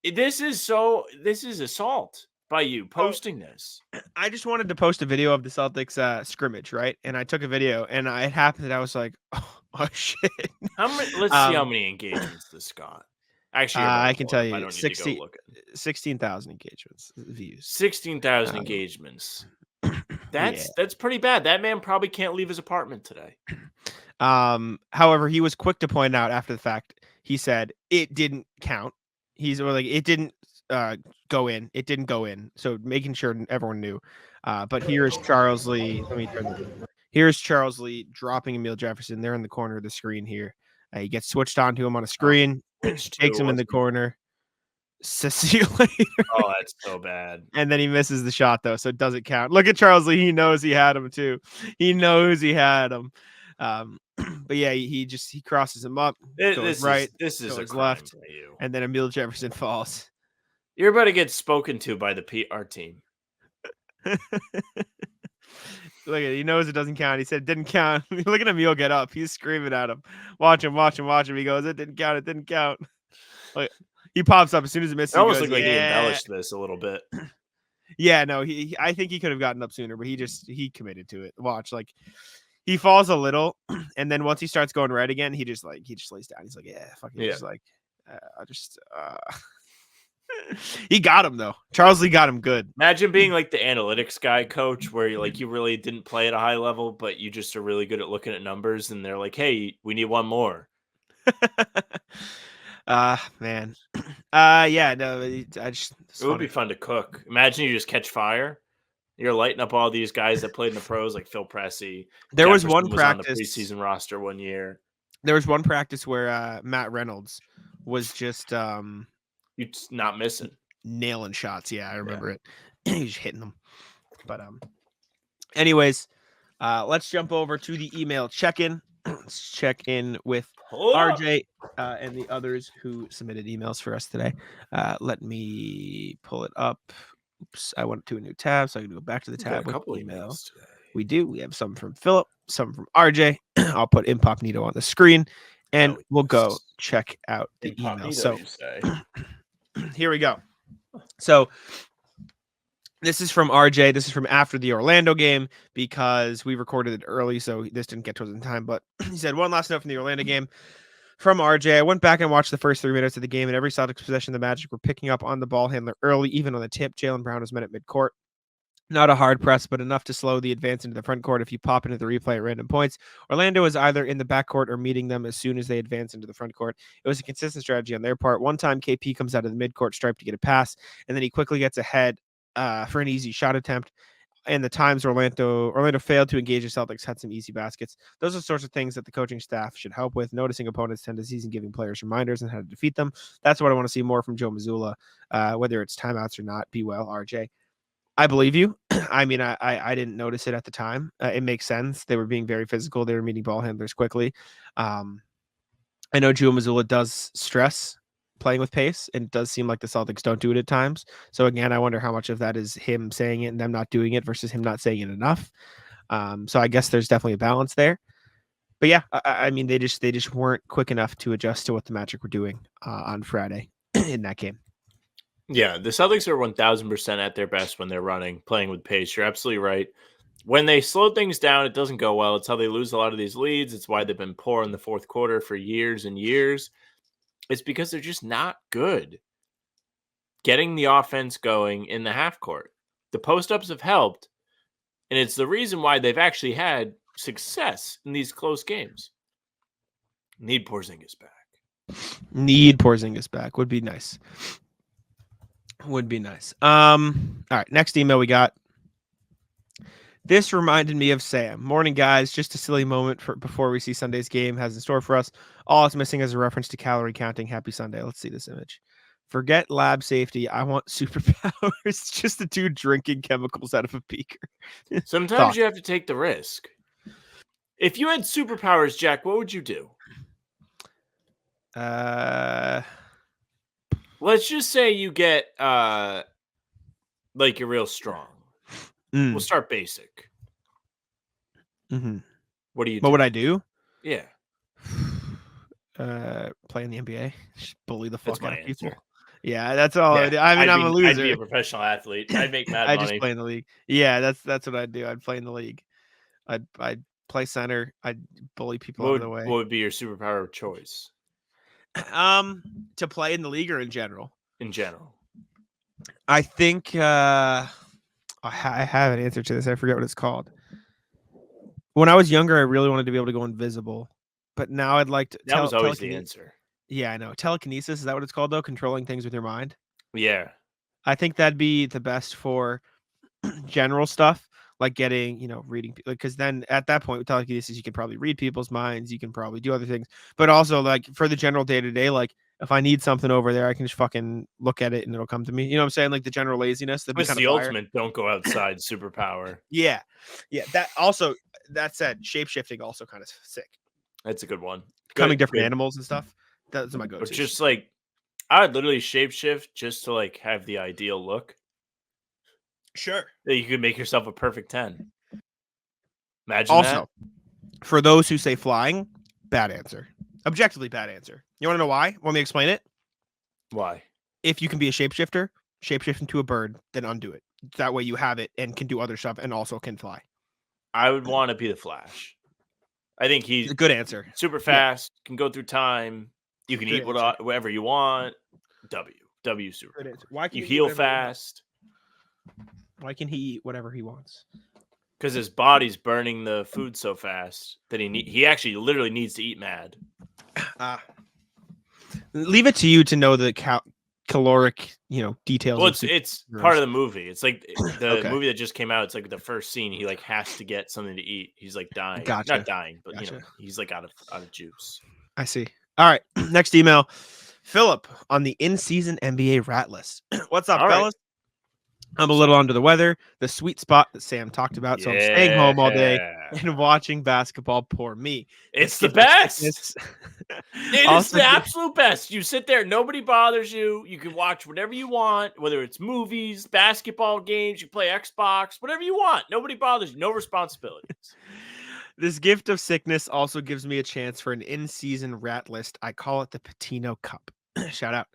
This is assault by you posting this. I just wanted to post a video of the Celtics scrimmage, right? And I took a video, and it happened that I was like, oh shit. Let's see how many engagements this got. Actually, I can tell you, I don't need to go look at 16,000 engagements, views. 16,000 engagements. That's pretty bad. That man probably can't leave his apartment today. However, he was quick to point out after the fact. He said it didn't count. It didn't go in. It didn't go in. So making sure everyone knew. But here's Charles Lee. Let me turn this. Here's Charles Lee dropping Amile Jefferson. They're in the corner of the screen here. He gets switched onto him on a screen. Takes him in the corner. Says, see you later. Oh, that's so bad. And then he misses the shot though, so it doesn't count. Look at Charles Lee. He knows he had him too. He knows he had him. But yeah, he crosses him up. This is a left, and then Amile Jefferson falls. You're about to get spoken to by the PR team. Look at it. He knows it doesn't count. He said it didn't count. Look at Amile get up. He's screaming at him. Watch him. He goes, it didn't count. It didn't count. Like, he pops up as soon as it misses. It almost looked like he embellished this a little bit. Yeah, no, I think he could have gotten up sooner, but he committed to it. Watch, like he falls a little, and then once he starts going right again, he just lays down. He's like, yeah, fucking, yeah. Just like, he got him though. Charles Lee got him good. Imagine being like the analytics guy coach where you really didn't play at a high level, but you just are really good at looking at numbers, and they're like, hey, we need one more. Man. Yeah, no, it would be fun to cook. Imagine you just catch fire. You're lighting up all these guys that played in the pros, like Phil Pressey. There was one practice on the preseason roster one year. There was one practice where Matt Reynolds was just not missing, nailing shots. Yeah, I remember it. He's hitting them. But anyways, let's jump over to the email check-in. Let's check in with RJ and the others who submitted emails for us today. Let me pull it up. Oops, I went to a new tab, so I can go back to the tab with emails today. We do. We have some from Philip, some from RJ. I'll put Inpopnito on the screen, and we'll go check out the email. So here we go. So this is from RJ. This is from after the Orlando game because we recorded it early, so this didn't get to us in time. But he said, one last note from the Orlando game from RJ. I went back and watched the first 3 minutes of the game, and every Celtics possession, the Magic were picking up on the ball handler early, even on the tip. Jaylen Brown was met at midcourt. Not a hard press, but enough to slow the advance into the front court if you pop into the replay at random points. Orlando was either in the backcourt or meeting them as soon as they advanced into the front court. It was a consistent strategy on their part. One time, KP comes out of the midcourt stripe to get a pass, and then he quickly gets ahead for an easy shot attempt. And the times Orlando failed to engage the Celtics had some easy baskets. Those are the sorts of things that the coaching staff should help with, noticing opponents' tendencies and giving players reminders on how to defeat them. That's what I want to see more from Joe Mazzulla, whether it's timeouts or not. Be well, RJ. I believe you. I mean, I didn't notice it at the time. It makes sense. They were being very physical. They were meeting ball handlers quickly. I know Joe Mazzulla does stress playing with pace, and it does seem like the Celtics don't do it at times. So again, I wonder how much of that is him saying it and them not doing it versus him not saying it enough. So I guess there's definitely a balance there. But yeah, I mean, they just weren't quick enough to adjust to what the Magic were doing on Friday in that game. Yeah, the Celtics are 1,000% at their best when they're playing with pace. You're absolutely right. When they slow things down, it doesn't go well. It's how they lose a lot of these leads. It's why they've been poor in the fourth quarter for years and years. It's because they're just not good getting the offense going in the half court. The post-ups have helped, and it's the reason why they've actually had success in these close games. Need Porzingis back. Would be nice. All right, next email we got. This reminded me of Sam. Morning, guys. Just a silly moment before we see Sunday's game has in store for us. All it's missing is a reference to calorie counting. Happy Sunday. Let's see this image. Forget lab safety. I want superpowers. Just the dude drinking chemicals out of a beaker. Sometimes you have to take the risk. If you had superpowers, Jack, what would you do? Let's just say you get like you're real strong. We'll start basic. Mm-hmm. What do you What do? would I do? Yeah. Play in the NBA. Just bully the That's fuck my out of people. answer. Yeah, that's all I would do. I mean, I'm a I'd be loser. a professional athlete. I'd make mad I just money. play in the league. Yeah, that's what I'd do. I'd play in the league. I'd play center. I'd bully people out of the What way. would be your superpower of choice To play in the league or in general? in general? I think I have an answer to this. I forget what it's called. When I was younger, I really wanted to be able to go invisible, but now I'd like to That was always the telekinesis. answer. Yeah, I know. Telekinesis, is that what it's called though? Controlling things with your mind. Yeah. I think that'd be the best for general stuff, like getting, reading, because then at that point with telekinesis, you can probably read people's minds, you can probably do other things, but also like for the general day to day, like if I need something over there, I can just fucking look at it and it'll come to me. You know what I'm saying? Like the general laziness. That'd be It's kind the of fire. ultimate don't go outside superpower. Yeah. That said, shape-shifting also kind of sick. That's a good one. Becoming different animals and stuff. That's my Or go-to. just like, I would literally shapeshift just to like have the ideal look. Sure. That you could make yourself a perfect 10. Imagine Also, that. for those who say flying, bad answer. Objectively bad answer. You want to know why? Want me to explain it? Why? If you can be a shapeshifter, shapeshift into a bird, then undo it. That way you have it and can do other stuff and also can fly. I would want to be the Flash. I think he's a good answer. Super fast, can go through time. You can Good eat answer. whatever you want. W super. Good answer. Why can You he eat heal whatever he wants? fast Why can he eat whatever he wants? because his body's burning the food so fast that he actually literally needs to eat mad. Leave it to you to know the caloric, details. Well, of it's superheroes. part of the movie. It's like the Okay. movie that just came out. It's like the first scene. He like has to get something to eat. He's like dying. Gotcha. Not dying, but Gotcha. he's like out of juice. I see. All right. Next email. Philip on the in-season NBA rat list. What's up, All right. fellas? I'm a little under the weather. The sweet spot that Sam talked about. So I'm staying home all day and watching basketball. Poor me. It's the best. Sickness. It is Also the good- absolute best. You sit there, nobody bothers you. You can watch whatever you want, whether it's movies, basketball games, you play Xbox, whatever you want. Nobody bothers you. No responsibilities. This gift of sickness also gives me a chance for an in-season rat list. I call it the Patino Cup. Shout out.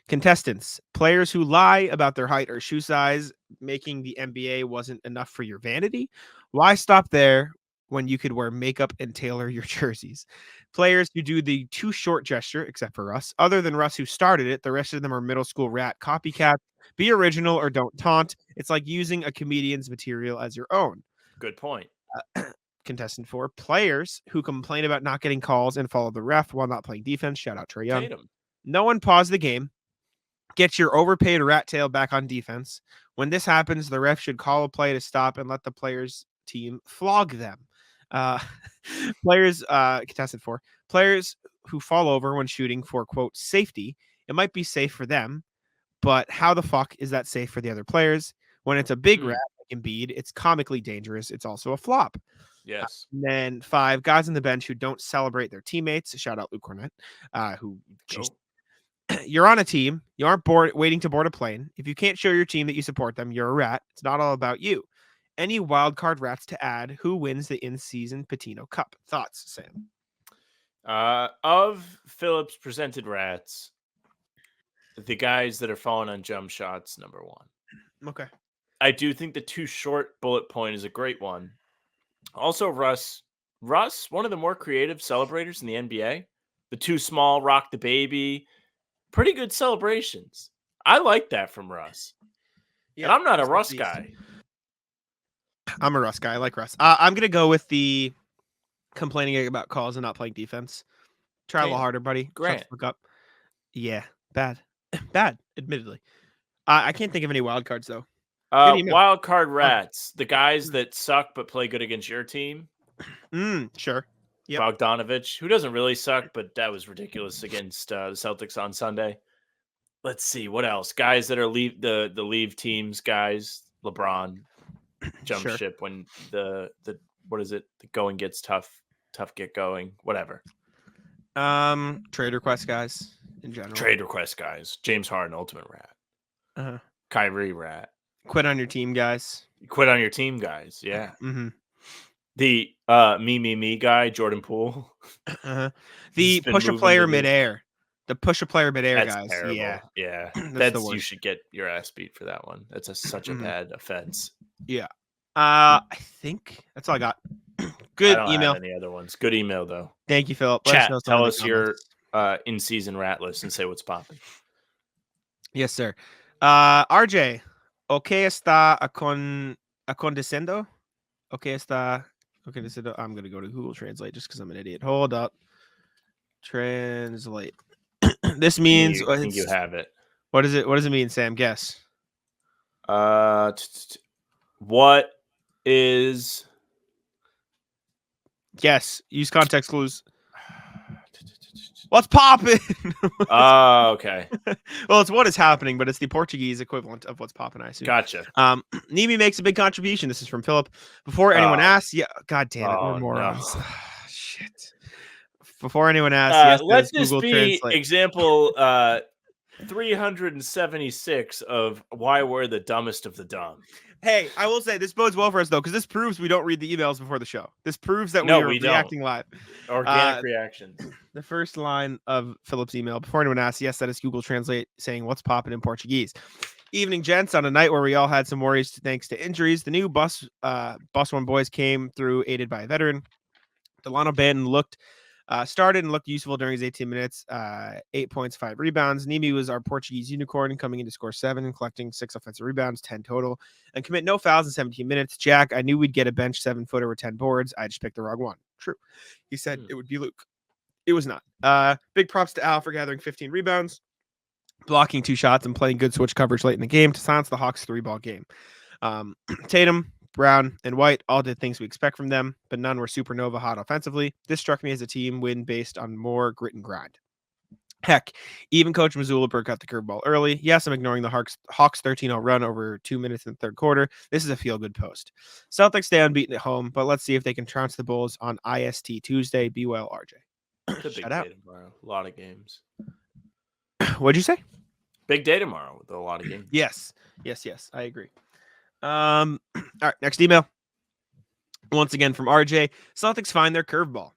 Contestants, players who lie about their height or shoe size, making the NBA wasn't enough for your vanity. Why stop there when you could wear makeup and tailor your jerseys? Players who do the too short gesture, except for Russ. Other than Russ, who started it, the rest of them are middle school rat copycats. Be original or don't taunt. It's like using a comedian's material as your own. Good point. Contestant 4, players who complain about not getting calls and follow the ref while not playing defense. Shout out Trae Young. Tatum. No one pause the game. Get your overpaid rat tail back on defense. When this happens, the ref should call a play to stop and let the players' team flog them. Contestant 4, players who fall over when shooting for, quote, safety. It might be safe for them, but how the fuck is that safe for the other players? When it's a big rat like Embiid, it's comically dangerous. It's also a flop. Yes. And then 5, guys on the bench who don't celebrate their teammates. Shout out Luke Kornet, who just you're on a team. You aren't waiting to board a plane. If you can't show your team that you support them, you're a rat. It's not all about you. Any wild card rats to add? Who wins the in-season Patino Cup? Thoughts, Sam? Of Phillips presented rats, the guys that are falling on jump shots, number 1. Okay. I do think the too short bullet point is a great one. Also, Russ, one of the more creative celebrators in the NBA. The too small, rock the baby. Pretty good celebrations. I like that from Russ. Yeah, and I'm not a Russ guy. I'm a Russ guy. I like Russ. I'm going to go with the complaining about calls and not playing defense. Try a little harder, buddy. Grant. Look up. Yeah, bad. Bad, admittedly. I can't think of any wild cards, though. Wild card rats. The guys that suck but play good against your team. Sure. Yep. Bogdanovich, who doesn't really suck, but that was ridiculous against the Celtics on Sunday. Let's see what else. Guys that are the leave teams. Guys, LeBron, jump ship when the what is it? The going gets tough get going. Whatever. Trade request guys in general. Trade request guys. James Harden, ultimate rat. Kyrie rat. Quit on your team, guys. Quit on your team, guys. Yeah. Mm-hmm. The me guy, Jordan Poole. The He's been push a moving player to the- midair. The push a player midair, That's guys. terrible. Yeah. Yeah. That's the You worst. should get your ass beat for that one. That's such a bad offense. Yeah. I think that's all I got. Good I don't email. have any other ones. Good email though. Thank you, Philip. Let us Chat, know some tell in the us your comments. in-season rat list and say what's popping. Yes, sir. RJ, ¿ok está aconteciendo? ¿Ok está aconteciendo? I'm going to go to Google Translate just because I'm an idiot. Hold up. Translate. This means I think you have it. What is it? What does it mean, Sam? Guess. What is Guess. Use context clues. What's popping? Oh, okay. Well, it's what is happening, but it's the Portuguese equivalent of what's popping, I assume. Gotcha. Nimi makes a big contribution. This is from Philip. Before anyone asks, God damn it, we're morons. No. Shit. Before anyone asks, let this Google be Translate. example 376 of why we're the dumbest of the dumb. Hey, I will say this bodes well for us though, because this proves we don't read the emails before the show. This proves that we are reacting live. Organic reactions. The first line of Philip's email, before anyone asks, yes, that is Google Translate saying what's popping in Portuguese. Evening, gents. On a night where we all had some worries thanks to injuries, the new Bus One boys came through, aided by a veteran. Delano Banton started and looked useful during his 18 minutes, 8 points, 5 rebounds. Nimi was our Portuguese unicorn, coming in to score 7 and collecting 6 offensive rebounds, 10 total, and commit no fouls in 17 minutes. Jack, I knew we'd get a bench 7-footer with 10 boards. I just picked the wrong one. True. He said it would be Luke. It was not. Big props to Al for gathering 15 rebounds, blocking 2 shots, and playing good switch coverage late in the game to silence the Hawks' 3-ball game. Tatum, Brown, and White all did things we expect from them, but none were supernova hot offensively. This struck me as a team win based on more grit and grind. Heck, even Coach Mazzulla broke out the curveball early. Yes, I'm ignoring the Hawks 13-0 run over 2 minutes in the third quarter. This is a feel-good post. Celtics stay unbeaten at home, but let's see if they can trounce the Bulls on IST Tuesday. Be well, RJ. It's a big day tomorrow. A lot of games. What'd you say? Big day tomorrow with a lot of games. Yes. I agree. All right, next email. Once again from RJ. Celtics find their curveball.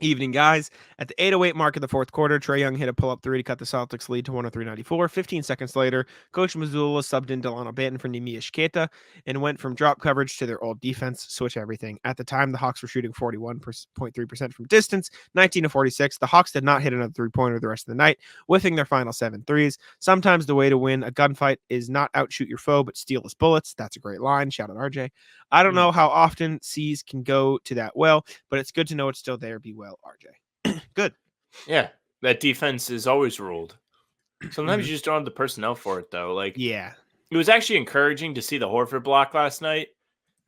Evening, guys. At the 8:08 mark of the fourth quarter, Trae Young hit a pull-up 3 to cut the Celtics lead to 103-94. 15 seconds later, Coach Mazzulla subbed in Delano Banton for Nimi Ishketa and went from drop coverage to their old defense, switch everything. At the time, the Hawks were shooting 41.3% from distance, 19-46. The Hawks did not hit another three-pointer the rest of the night, whiffing their final 7 threes. Sometimes the way to win a gunfight is not outshoot your foe, but steal his bullets. That's a great line. Shout out RJ. I don't know how often C's can go to that well, but it's good to know it's still there. Be well, RJ. Good. Yeah, that defense is always ruled. Sometimes you just don't have the personnel for it, though. Yeah. It was actually encouraging to see the Horford block last night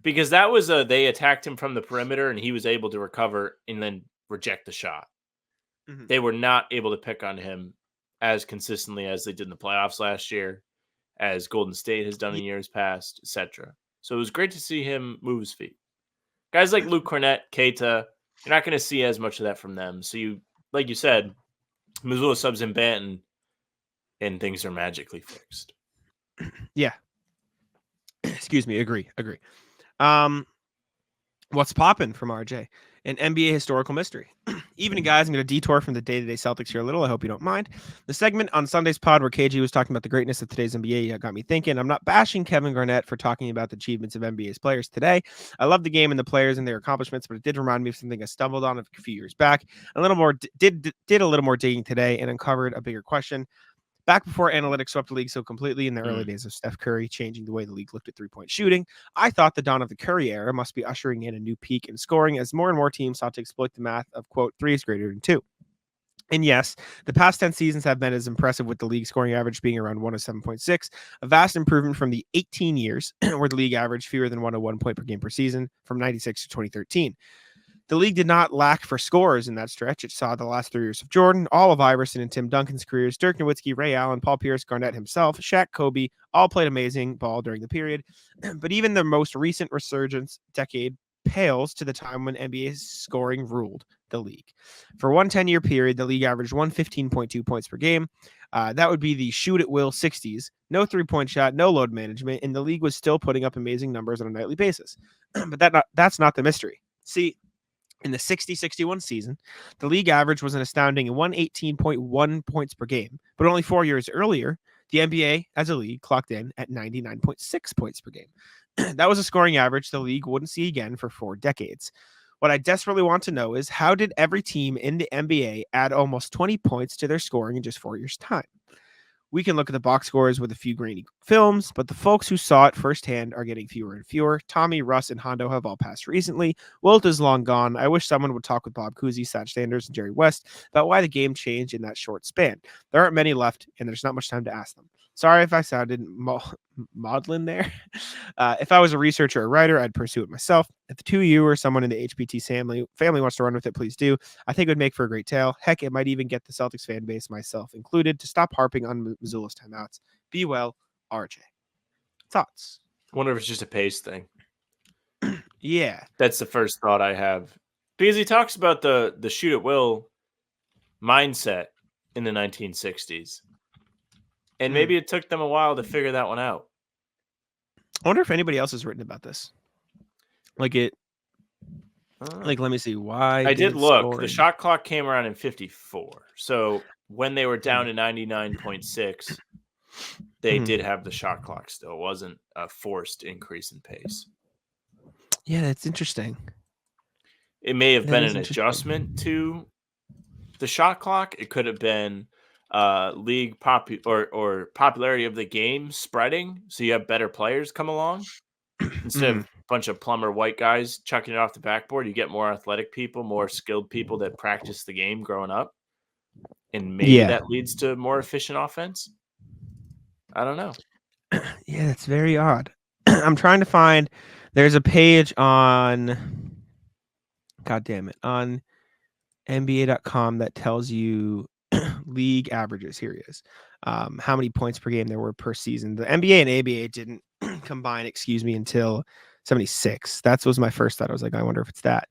because that was they attacked him from the perimeter and he was able to recover and then reject the shot. They were not able to pick on him as consistently as they did in the playoffs last year, as Golden State has done in years past, etc. So it was great to see him move his feet. Guys like Luke Kornet, Keita, you're not going to see as much of that from them. So you, like you said, Mazzulla subs in Banton, and things are magically fixed. Yeah. Excuse me. Agree. What's poppin' from RJ? An NBA historical mystery. Evening, guys. I'm going to detour from the day-to-day Celtics here a little. I hope you don't mind. The segment on Sunday's pod where KG was talking about the greatness of today's NBA got me thinking. I'm not bashing Kevin Garnett for talking about the achievements of NBA's players today. I love the game and the players and their accomplishments, but it did remind me of something I stumbled on a few years back. A little more did a little more digging today and uncovered a bigger question. Back before analytics swept the league so completely in the early days of Steph Curry changing the way the league looked at three-point shooting, I thought the dawn of the Curry era must be ushering in a new peak in scoring as more and more teams sought to exploit the math of, quote, 3 is greater than 2. And yes, the past 10 seasons have been as impressive with the league scoring average being around 107.6, a vast improvement from the 18 years where the league averaged fewer than 101 point per game per season from 96 to 2013. The league did not lack for scorers in that stretch. It saw the last 3 years of Jordan, all of Iverson and Tim Duncan's careers, Dirk Nowitzki, Ray Allen, Paul Pierce, Garnett himself, Shaq, Kobe, all played amazing ball during the period. But even the most recent resurgence decade pales to the time when NBA scoring ruled the league. For one 10-year period, the league averaged 115.2 points per game. That would be the shoot-at-will 60s. No three-point shot, no load management, and the league was still putting up amazing numbers on a nightly basis. But that's not the mystery. See, in the 60-61 season, the league average was an astounding 118.1 points per game, but only 4 years earlier, the NBA as a league clocked in at 99.6 points per game. That was a scoring average the league wouldn't see again for 4 decades. What I desperately want to know is, how did every team in the NBA add almost 20 points to their scoring in just 4 years' time? We can look at the box scores with a few grainy films, but the folks who saw it firsthand are getting fewer and fewer. Tommy, Russ, and Hondo have all passed recently. Wilt is long gone. I wish someone would talk with Bob Cousy, Satch Sanders, and Jerry West about why the game changed in that short span. There aren't many left, and there's not much time to ask them. Sorry if I sounded maudlin there. If I was a researcher or writer, I'd pursue it myself. If the two of you or someone in the HPT family wants to run with it, please do. I think it would make for a great tale. Heck, it might even get the Celtics fan base, myself included, to stop harping on Missoula's timeouts. Be well, RJ. Thoughts? I wonder if it's just a pace thing. Yeah. That's the first thought I have. Because he talks about the shoot at will mindset in the 1960s. And maybe it took them a while to figure that one out. I wonder if anybody else has written about this. Let me see. Why I did look. scoring... The shot clock came around in 54. So when they were down to 99.6, they did have the shot clock still. It wasn't a forced increase in pace. Yeah, that's interesting. It may have been an adjustment to the shot clock. It could have been league or popularity of the game spreading, so you have better players come along instead of a bunch of plumber white guys chucking it off the backboard. You get more athletic people, more skilled people that practice the game growing up, and maybe that leads to more efficient offense. I don't know. Yeah, that's very odd. I'm trying to find. There's a page on, God damn it, on NBA.com that tells you league averages. Here he is. How many points per game there were per season. The NBA and ABA didn't combine, until 76. That was my first thought. I was like, I wonder if it's that.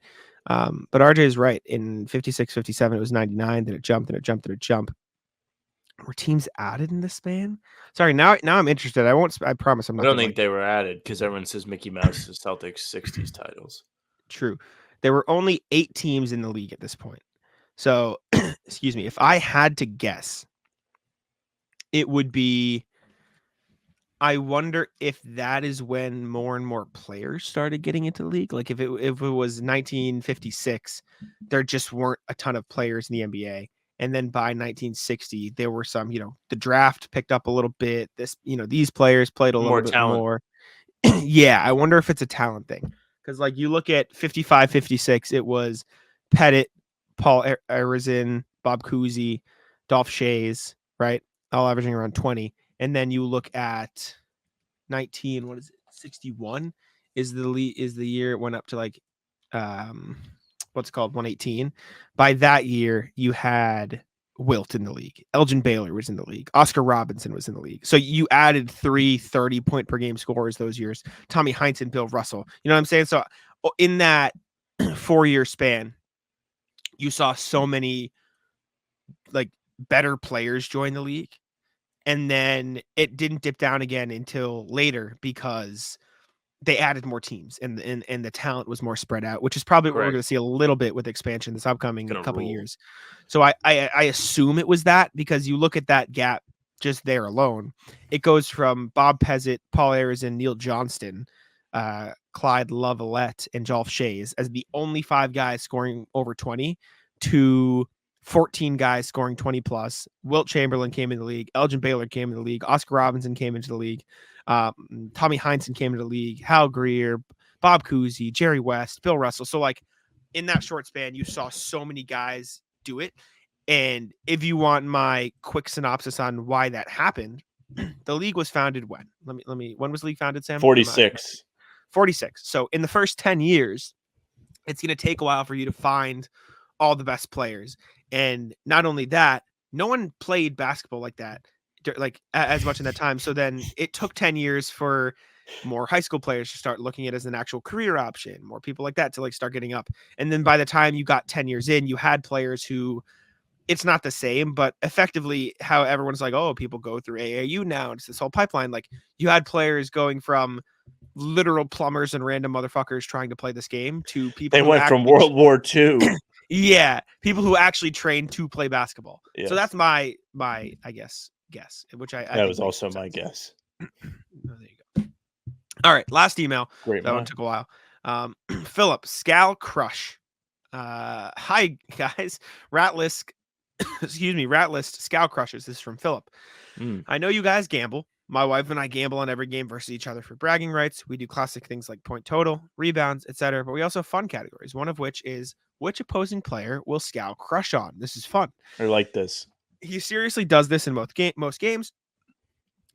But RJ is right. In 56, 57, it was 99. Then it jumped, and it jumped, and it jumped. Were teams added in this span? Sorry, now I'm interested. I promise I'm not. I don't think they were added because everyone says Mickey Mouse is Celtics 60s titles. True. There were only 8 teams in the league at this point. So, excuse me, if I had to guess, it would be, I wonder if that is when more and more players started getting into the league. Like if it was 1956, there just weren't a ton of players in the NBA. And then by 1960, there were some, the draft picked up a little bit. These players played a little bit more. Yeah, I wonder if it's a talent thing. Because like you look at 55, 56, it was Pettit, Paul Arizin, Bob Cousy, Dolph Shays, right? All averaging around 20. And then you look at 61 is the year it went up to like what's called 118. By that year, you had Wilt in the league. Elgin Baylor was in the league. Oscar Robinson was in the league. So you added 3 30-point per game scorers those years. Tommy Heinsohn, Bill Russell. You know what I'm saying? So in that 4-year span, you saw so many like better players join the league. And then it didn't dip down again until later because they added more teams and the talent was more spread out, which is probably what we're going to see a little bit with expansion this upcoming couple of years. So I assume it was that, because you look at that gap just there alone, it goes from Bob Pezzett, Paul Arizin, Neil Johnston, Clyde Lovellette, and Dolph Shays as the only 5 guys scoring over 20 to 14 guys scoring 20 plus. Wilt Chamberlain came in the league. Elgin Baylor came in the league. Oscar Robinson came into the league. Tommy Heinsohn came into the league. Hal Greer, Bob Cousy, Jerry West, Bill Russell. So like in that short span, you saw so many guys do it. And if you want my quick synopsis on why that happened, the league was founded when? When was the league founded, Sam? 46. 46. So in the first 10 years, it's going to take a while for you to find all the best players. And not only that, no one played basketball like that, like as much in that time. So then it took 10 years for more high school players to start looking at it as an actual career option, more people like that to like start getting up. And then by the time you got 10 years in, you had players who, it's not the same, but effectively how everyone's like, oh, people go through AAU now. It's this whole pipeline. Like you had players going from literal plumbers and random motherfuckers trying to play this game to people They who went from actually World War II. yeah, people who actually train to play basketball. Yes. So that's my I guess which I That think was makes also some my sense. guess. Oh, there you go. All right, last email. Great That one mind. took a while. Philip Scal Crush. Hi guys, Ratlist. Excuse me, Ratlist Scal Crushes. This is from Philip. I know you guys gamble. My wife and I gamble on every game versus each other for bragging rights. We do classic things like point total, rebounds, etc. But we also have fun categories. One of which is which opposing player will Scal crush on. This is fun. I like this. He seriously does this in most games.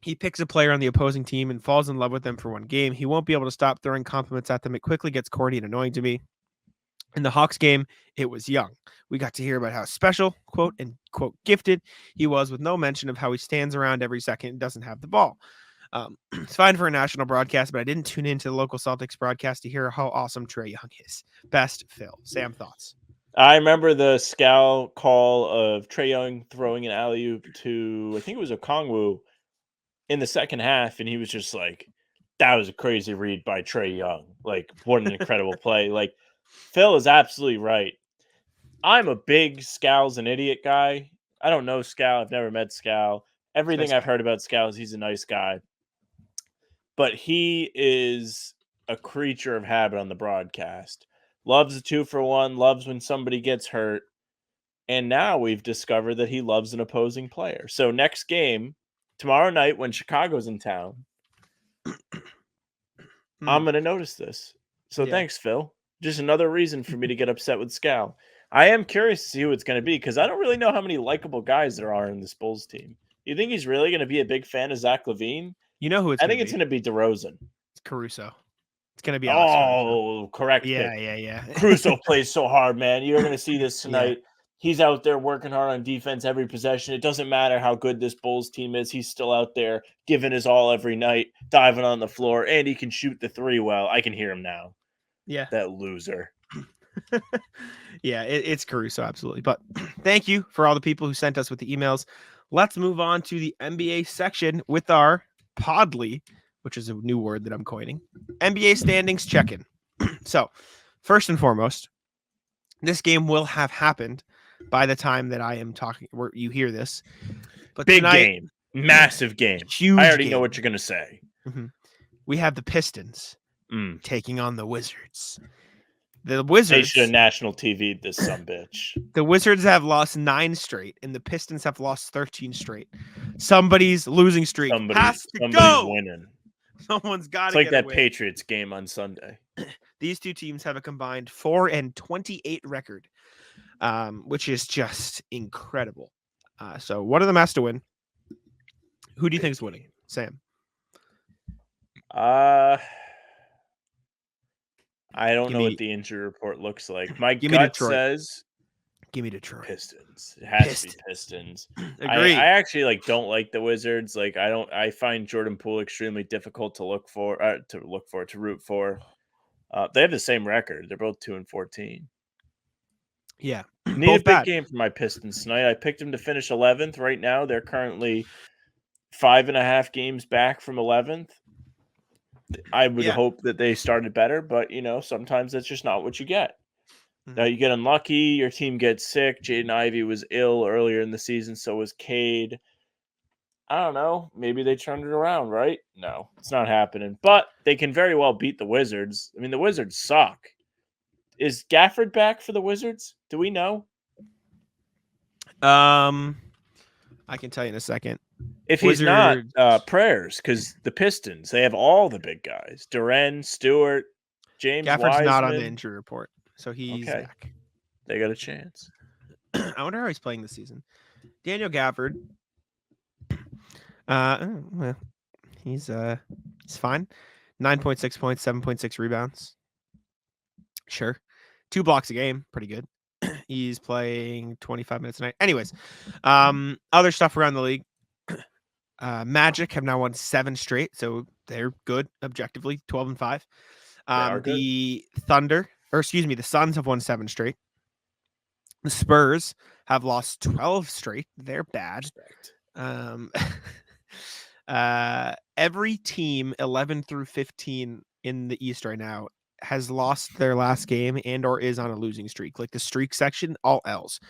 He picks a player on the opposing team and falls in love with them for one game. He won't be able to stop throwing compliments at them. It quickly gets corny and annoying to me. In the Hawks game, it was Young. We got to hear about how special, quote, and quote, gifted he was, with no mention of how he stands around every second and doesn't have the ball. It's fine for a national broadcast, but I didn't tune into the local Celtics broadcast to hear how awesome Trae Young is. Best, Phil. Sam, thoughts? I remember the scowl call of Trae Young throwing an alley-oop to, I think it was Okongwu in the second half, and he was just like, that was a crazy read by Trae Young. Like, what an incredible play. Like, Phil is absolutely right. I'm a big Scal's an idiot guy. I don't know Scal. I've never met Scal. Everything Nice I've guy. heard about Scal is he's a nice guy. But he is a creature of habit on the broadcast. Loves a 2-for-1, loves when somebody gets hurt. And now we've discovered that he loves an opposing player. So next game, tomorrow night when Chicago's in town, I'm going to notice this. So Yeah. thanks, Phil. Just another reason for me to get upset with Scal. I am curious to see who it's going to be because I don't really know how many likable guys there are in this Bulls team. You think he's really going to be a big fan of Zach LaVine? You know who it's I going think to it's be? going to be DeRozan. It's Caruso. It's going to be Alex Caruso. Oh, correct. Yeah, pick. yeah. Caruso plays so hard, man. You're going to see this Yeah. tonight. He's out there working hard on defense every possession. It doesn't matter how good this Bulls team is. He's still out there giving his all every night, diving on the floor, and he can shoot the three well. I can hear him now. Yeah. That loser. Yeah, it's Caruso, absolutely. But thank you for all the people who sent us with the emails. Let's move on to the NBA section with our Podly, which is a new word that I'm coining. NBA standings check-in. So, first and foremost, this game will have happened by the time that I am talking, where you hear this. But Big tonight, game. Massive game. huge I already game. know what you're going to say. We have the Pistons Mm. taking on the Wizards. The They Wizards, should have national TV'd this sumbitch. the Wizards have lost 9 straight, and the Pistons have lost 13 straight. Somebody's losing streak has to Somebody's go. winning. Someone's got It's to like get that a win. Patriots game on Sunday. These two teams have a combined 4-28 record, which is just incredible. So one of them has to win. Who do you think is winning, Sam? I don't Give know me- what the injury report looks like. My give me gut Detroit. says Give me Detroit. Pistons. It has to be Pistons. Agreed. I actually don't like the Wizards. I find Jordan Poole extremely difficult to root for. They have the same record. They're both 2-14. Yeah, Need both a big bad. game for my Pistons tonight. I picked them to finish 11th. Right now, they're currently 5.5 games back from 11th. I would hope that they started better, but sometimes that's just not what you get. Now you get unlucky, your team gets sick. Jaden Ivey was ill earlier in the season, so was Cade. I don't know. Maybe they turned it around, right? No, it's not happening. But they can very well beat the Wizards. I mean, the Wizards suck. Is Gafford back for the Wizards? Do we know? I can tell you in a second. If he's not, prayers, because the Pistons, they have all the big guys. Duren, Stewart, James Gafford's Wiseman. not on the injury report, so he's Okay. back. They got a chance. I wonder how he's playing this season. Daniel Gafford. Well, he's fine. 9.6 points, 7.6 rebounds. Sure. 2 blocks a game, pretty good. He's playing 25 minutes a night. Anyways, other stuff around the league. Magic have now won 7 straight, so they're good objectively, 12-5. The the Suns have won 7 straight. The Spurs have lost 12 straight. They're bad. Every team 11 through 15 in the East right now has lost their last game and or is on a losing streak. Like the streak section, all L's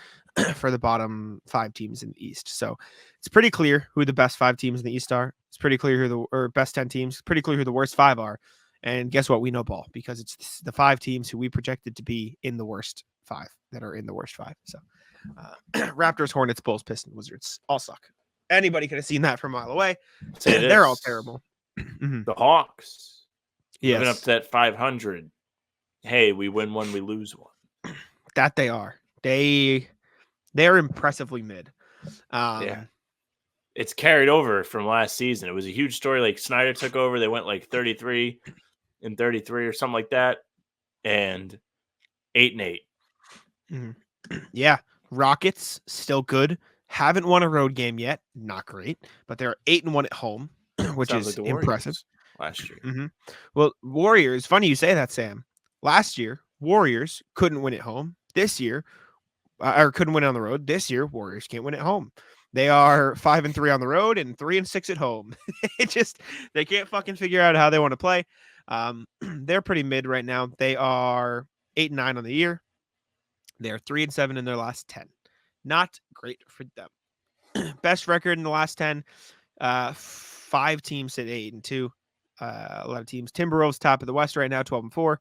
for the bottom 5 teams in the East. So it's pretty clear who the best 5 teams in the East are. It's pretty clear who or best 10 teams. Pretty clear who the worst 5 are. And guess what? We know ball because it's the 5 teams who we projected to be in the worst 5 that are in the worst 5. So Raptors, Hornets, Bulls, Pistons, Wizards all suck. Anybody could have seen that from a mile away. They're all terrible. The Hawks, yes. Living up to that 500. Hey, we win one, we lose one. That they are. They're impressively mid. Yeah. It's carried over from last season. It was a huge story. Like Snyder took over. They went like 33 and 33 or something like that. And 8-8. Yeah. Rockets still good. Haven't won a road game yet. Not great. But they're 8-1 at home, which Sounds is like the Warriors impressive. Last year. Well, Warriors, funny you say that, Sam. Last year, Warriors couldn't win at home. This year, or couldn't win on the road. This year, Warriors can't win at home. They are 5-3 on the road and 3-6 at home. They can't fucking figure out how they want to play. They're pretty mid right now. They are 8-9 on the year. They are 3-7 in their last 10. Not great for them. Best record in the last 10. 5 teams sit 8-2. 11 teams. Timberwolves top of the West right now, 12-4.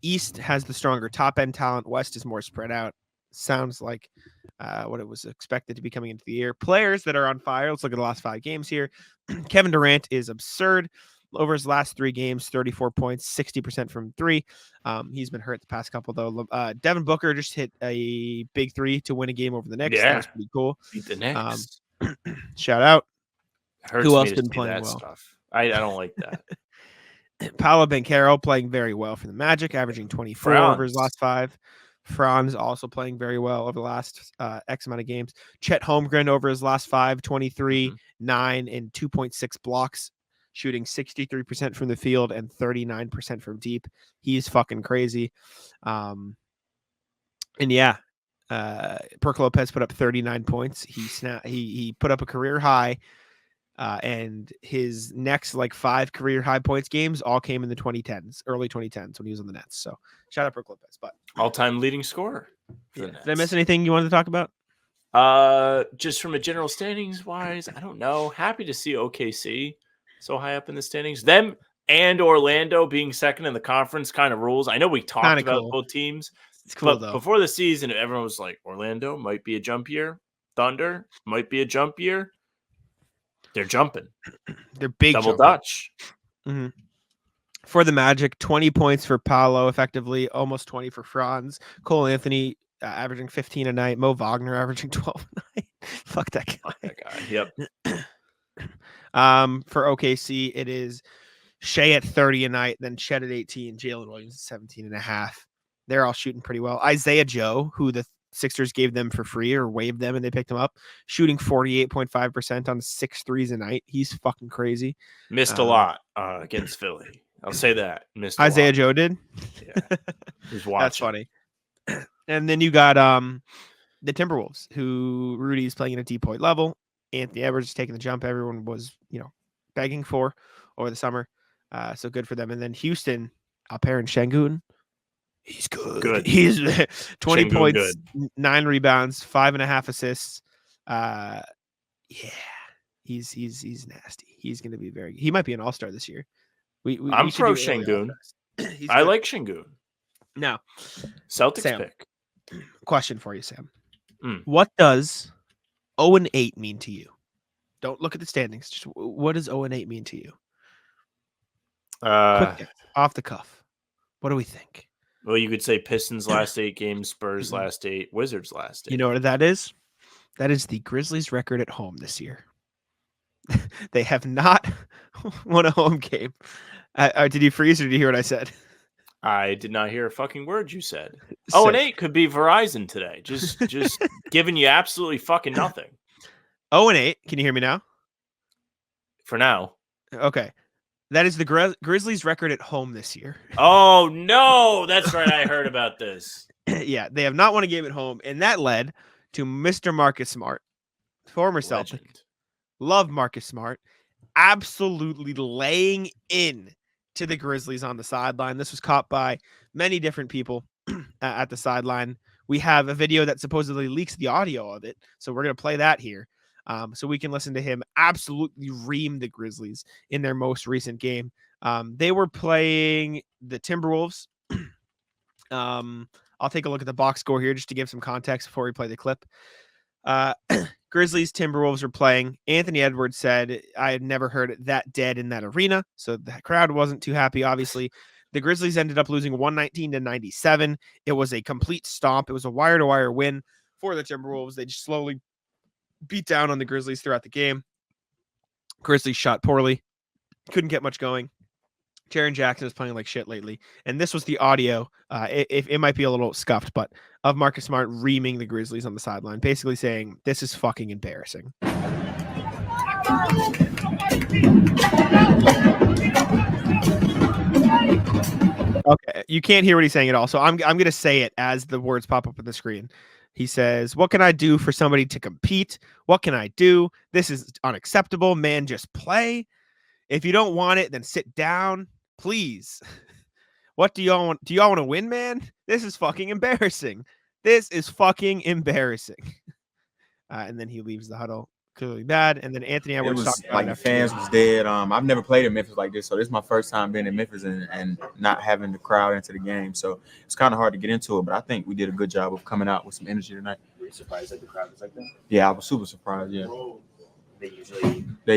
East has the stronger top end talent. West is more spread out. Sounds like what it was expected to be coming into the year. Players that are on fire. Let's look at the last 5 games here. Kevin Durant is absurd. Over his last 3 games, 34 points, 60% from 3. He's been hurt the past couple, though. Devin Booker just hit a big 3 to win a game over the Knicks. Yeah. That was pretty cool. Beat the Knicks. Shout out. Hurts Who me else to been see playing that well? stuff. I don't like that. Paolo Banchero playing very well for the Magic, averaging 24 over his last 5. Franz also playing very well over the last X amount of games. Chet Holmgren over his last 5, 23, 9, and 2.6 blocks, shooting 63% from the field and 39% from deep. He's fucking crazy. And yeah, Perk Lopez put up 39 points. He put up a career high. And his next 5 career high points games all came in the 2010s, early 2010s when he was on the Nets. So shout out Brook Lopez, but all-time leading scorer. Did I miss anything you wanted to talk about? Just from a general standings wise, I don't know. Happy to see OKC so high up in the standings. Them and Orlando being second in the conference kind of rules. I know we talked Kinda about cool. both teams. It's cool but though. Before the season, everyone was like, Orlando might be a jump year. Thunder might be a jump year. They're jumping. They're big. Double jumping. Dutch. For the Magic, 20 points for Paolo, effectively almost 20 for Franz. Cole Anthony averaging 15 a night. Mo Wagner averaging 12 a night. Fuck that guy. Fuck that guy. Yep. For OKC, it is Shea at 30 a night, then Chet at 18, Jalen Williams at 17 and a half. They're all shooting pretty well. Isaiah Joe, who the Sixers gave them for free or waived them and they picked him up, shooting 48.5% on 6 threes a night. He's fucking crazy. Missed a lot against Philly. I'll say that. Missed a Isaiah lot. Joe did? Yeah. He's watching. That's funny. And then you got the Timberwolves, who Rudy's playing at a deep point level. Anthony Edwards is taking the jump everyone was, begging for over the summer. So good for them. And then Houston, Alperen Şengün. He's good. He's 20 Şengün points, good. 9 rebounds, 5.5 assists. Yeah, he's nasty. He's going to be he might be an all-star this year. I'm we should pro do early Şengün. all-stars. I like Şengün. Now, Celtics Sam, pick. question for you, Sam. What does 0-8 mean to you? Don't look at the standings. Just what does 0-8 mean to you? Quick guess, off the cuff. What do we think? Well, you could say Pistons last 8 games, Spurs last 8, Wizards last 8. You know what that is? That is the Grizzlies' record at home this year. They have not won a home game. Did you freeze or did you hear what I said? I did not hear a fucking word you said. 0-8 could be Verizon today. Just giving you absolutely fucking nothing. 0-8. Can you hear me now? For now. Okay. That is the Grizzlies' record at home this year. Oh, no. That's right. I heard about this. Yeah, they have not won a game at home, and that led to Mr. Marcus Smart, former Celtic. Love Marcus Smart. Absolutely laying in to the Grizzlies on the sideline. This was caught by many different people at the sideline. We have a video that supposedly leaks the audio of it, so we're going to play that here. So we can listen to him absolutely ream the Grizzlies in their most recent game. They were playing the Timberwolves. I'll take a look at the box score here just to give some context before we play the clip. Grizzlies Timberwolves were playing. Anthony Edwards said, I had never heard it that dead in that arena. So the crowd wasn't too happy, obviously. The Grizzlies ended up losing 119-97. It was a complete stomp. It was a wire-to-wire win for the Timberwolves. They just slowly beat down on the Grizzlies throughout the game. Grizzlies shot poorly. Couldn't get much going. Jaren Jackson is playing like shit lately. And this was the audio. It might be a little scuffed, but of Marcus Smart reaming the Grizzlies on the sideline, basically saying, this is fucking embarrassing. Okay, you can't hear what he's saying at all. So I'm going to say it as the words pop up on the screen. He says, what can I do for somebody to compete? What can I do? This is unacceptable. Man, just play. If you don't want it, then sit down, please. What do y'all want? Do y'all want to win, man? This is fucking embarrassing. This is fucking embarrassing. And then he leaves the huddle. Clearly bad. And then Anthony Edwards was like the fans was dead. I've never played in Memphis like this, so this is my first time being in Memphis and not having the crowd into the game. So it's kind of hard to get into it, but I think we did a good job of coming out with some energy tonight. Were you surprised that the crowd was like that? Yeah, I was super surprised. Yeah, they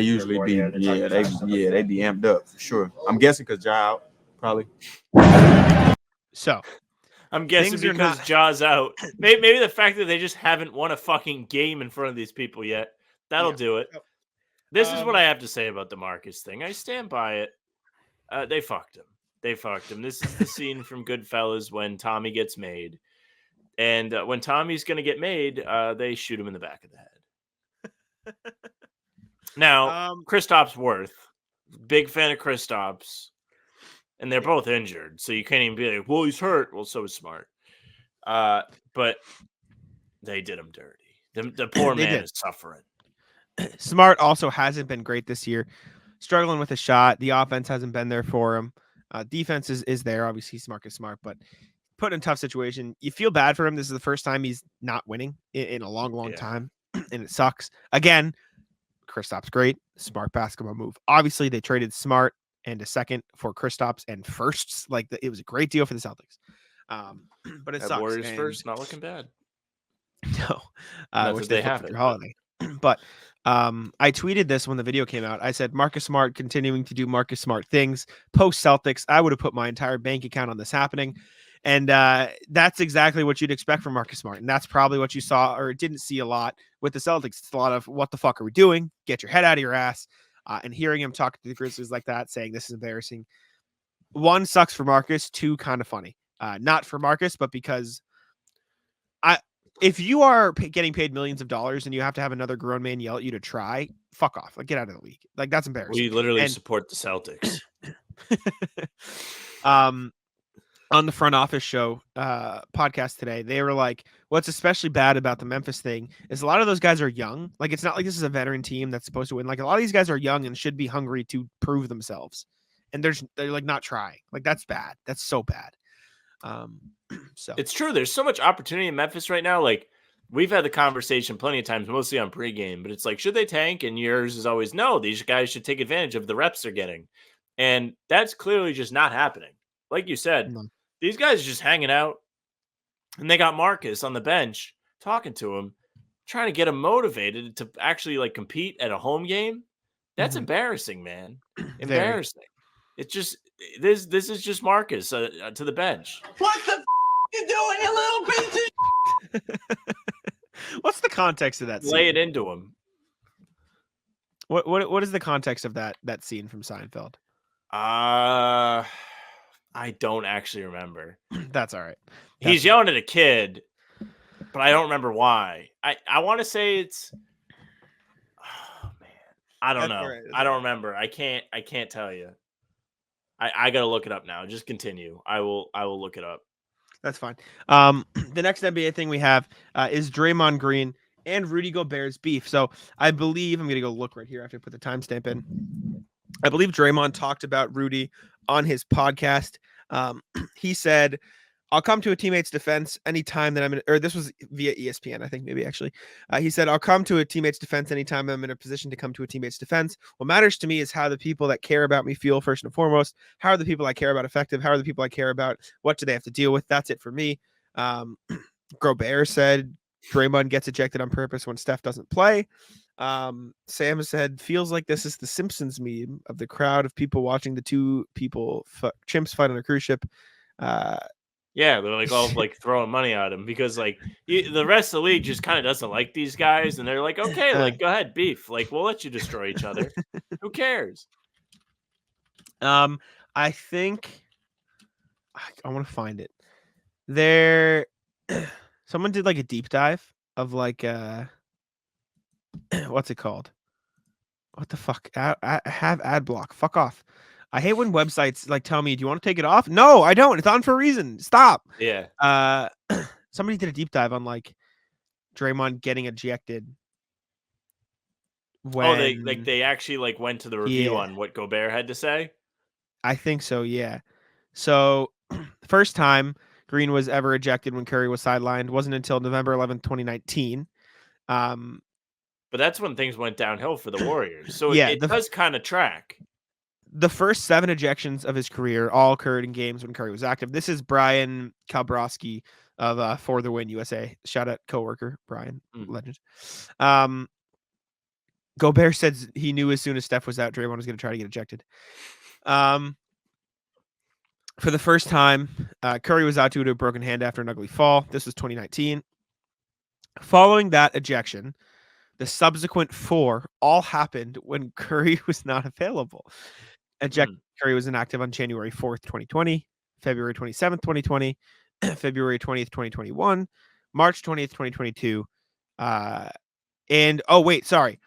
usually be they be amped up for sure. I'm guessing because Ja out probably. So I'm guessing because Ja's out. Maybe the fact that they just haven't won a fucking game in front of these people yet. That'll do it. This is what I have to say about the Marcus thing. I stand by it. They fucked him. This is the scene from Goodfellas when Tommy gets made. And when Tommy's going to get made, they shoot him in the back of the head. Now, Kristaps Worth, big fan of Kristaps. And they're both injured. So you can't even be like, well, he's hurt. Well, so is Smart. But they did him dirty. The poor man is suffering. Smart also hasn't been great this year. Struggling with a shot. The offense hasn't been there for him. Defense is there. Obviously, he's Marcus Smart, but put in a tough situation. You feel bad for him. This is the first time he's not winning in a long time, and it sucks. Again, Kristaps great. Smart basketball move. Obviously, they traded Smart and a second for Kristaps and firsts. It was a great deal for the Celtics. But it sucks. Warriors first, not looking bad. No, which they have for holiday. But I tweeted this when the video came out. I said, Marcus Smart continuing to do Marcus Smart things. Post Celtics, I would have put my entire bank account on this happening. And that's exactly what you'd expect from Marcus Smart. And that's probably what you saw or didn't see a lot with the Celtics. It's a lot of, what the fuck are we doing? Get your head out of your ass. And hearing him talk to the Grizzlies like that, saying this is embarrassing. One, sucks for Marcus. Two, kind of funny. Not for Marcus, but because if you are getting paid millions of dollars and you have to have another grown man yell at you to try, fuck off. Get out of the league. That's embarrassing. We literally support the Celtics. On the front office show podcast today, they were like, what's especially bad about the Memphis thing is a lot of those guys are young. It's not like this is a veteran team that's supposed to win. A lot of these guys are young and should be hungry to prove themselves. And they're not trying. That's bad. That's so bad. So it's true. There's so much opportunity in Memphis right now. We've had the conversation plenty of times, mostly on pregame, but it's should they tank? And yours is always, no, these guys should take advantage of the reps they're getting. And that's clearly just not happening. Like you said, these guys are just hanging out and they got Marcus on the bench talking to him, trying to get him motivated to actually compete at a home game. That's embarrassing, man. Embarrassing. It's just, this is just Marcus to the bench. What the you doing, you little bitch? What's the context of that scene? Lay it into him. What is the context of that scene from Seinfeld? I don't actually remember. That's all right. He's yelling at a kid, but I don't remember why. I want to say it's. Oh man, I don't know. Right. I don't remember. I can't tell you. I gotta look it up now. Just continue. I will look it up. That's fine. The next NBA thing we have is Draymond Green and Rudy Gobert's beef. So I believe I'm gonna go look right here after I put the timestamp in. I believe Draymond talked about Rudy on his podcast. He said, I'll come to a teammate's defense anytime that I'm in, or this was via ESPN, I think maybe actually. He said, I'll come to a teammate's defense anytime I'm in a position to come to a teammate's defense. What matters to me is how the people that care about me feel first and foremost. How are the people I care about effective? How are the people I care about? What do they have to deal with? That's it for me. Gobert said Draymond gets ejected on purpose when Steph doesn't play. Sam said, feels like this is the Simpsons meme of the crowd of people watching the two people chimps fight on a cruise ship. Yeah, they're like all like throwing money at him because like the rest of the league just kind of doesn't like these guys, and they're like, okay, like go ahead, beef, like we'll let you destroy each other. Who cares? I think I want to find it. There, someone did like a deep dive of like what's it called? What the fuck? I have ad block. Fuck off. I hate when websites like tell me, do you want to take it off? No, I don't. It's on for a reason. Stop. Yeah. Somebody did a deep dive on like Draymond getting ejected. When they actually like went to the review on what Gobert had to say. I think so. Yeah. So the first time Green was ever ejected when Curry was sidelined wasn't until November 11th, 2019. But that's when things went downhill for the Warriors. So yeah, it does kind of track. The first 7 ejections of his career all occurred in games when Curry was active. This is Brian Kabrowski of For the Win USA. Shout out coworker Brian, legend. Gobert said he knew as soon as Steph was out, Draymond was going to try to get ejected. For the first time, Curry was out due to a broken hand after an ugly fall. This was 2019. Following that ejection, the subsequent 4 all happened when Curry was not available. Curry was inactive on January 4th, 2020, February 27th, 2020, February 20th, 2021, March 20th, 2022. And oh, wait, sorry.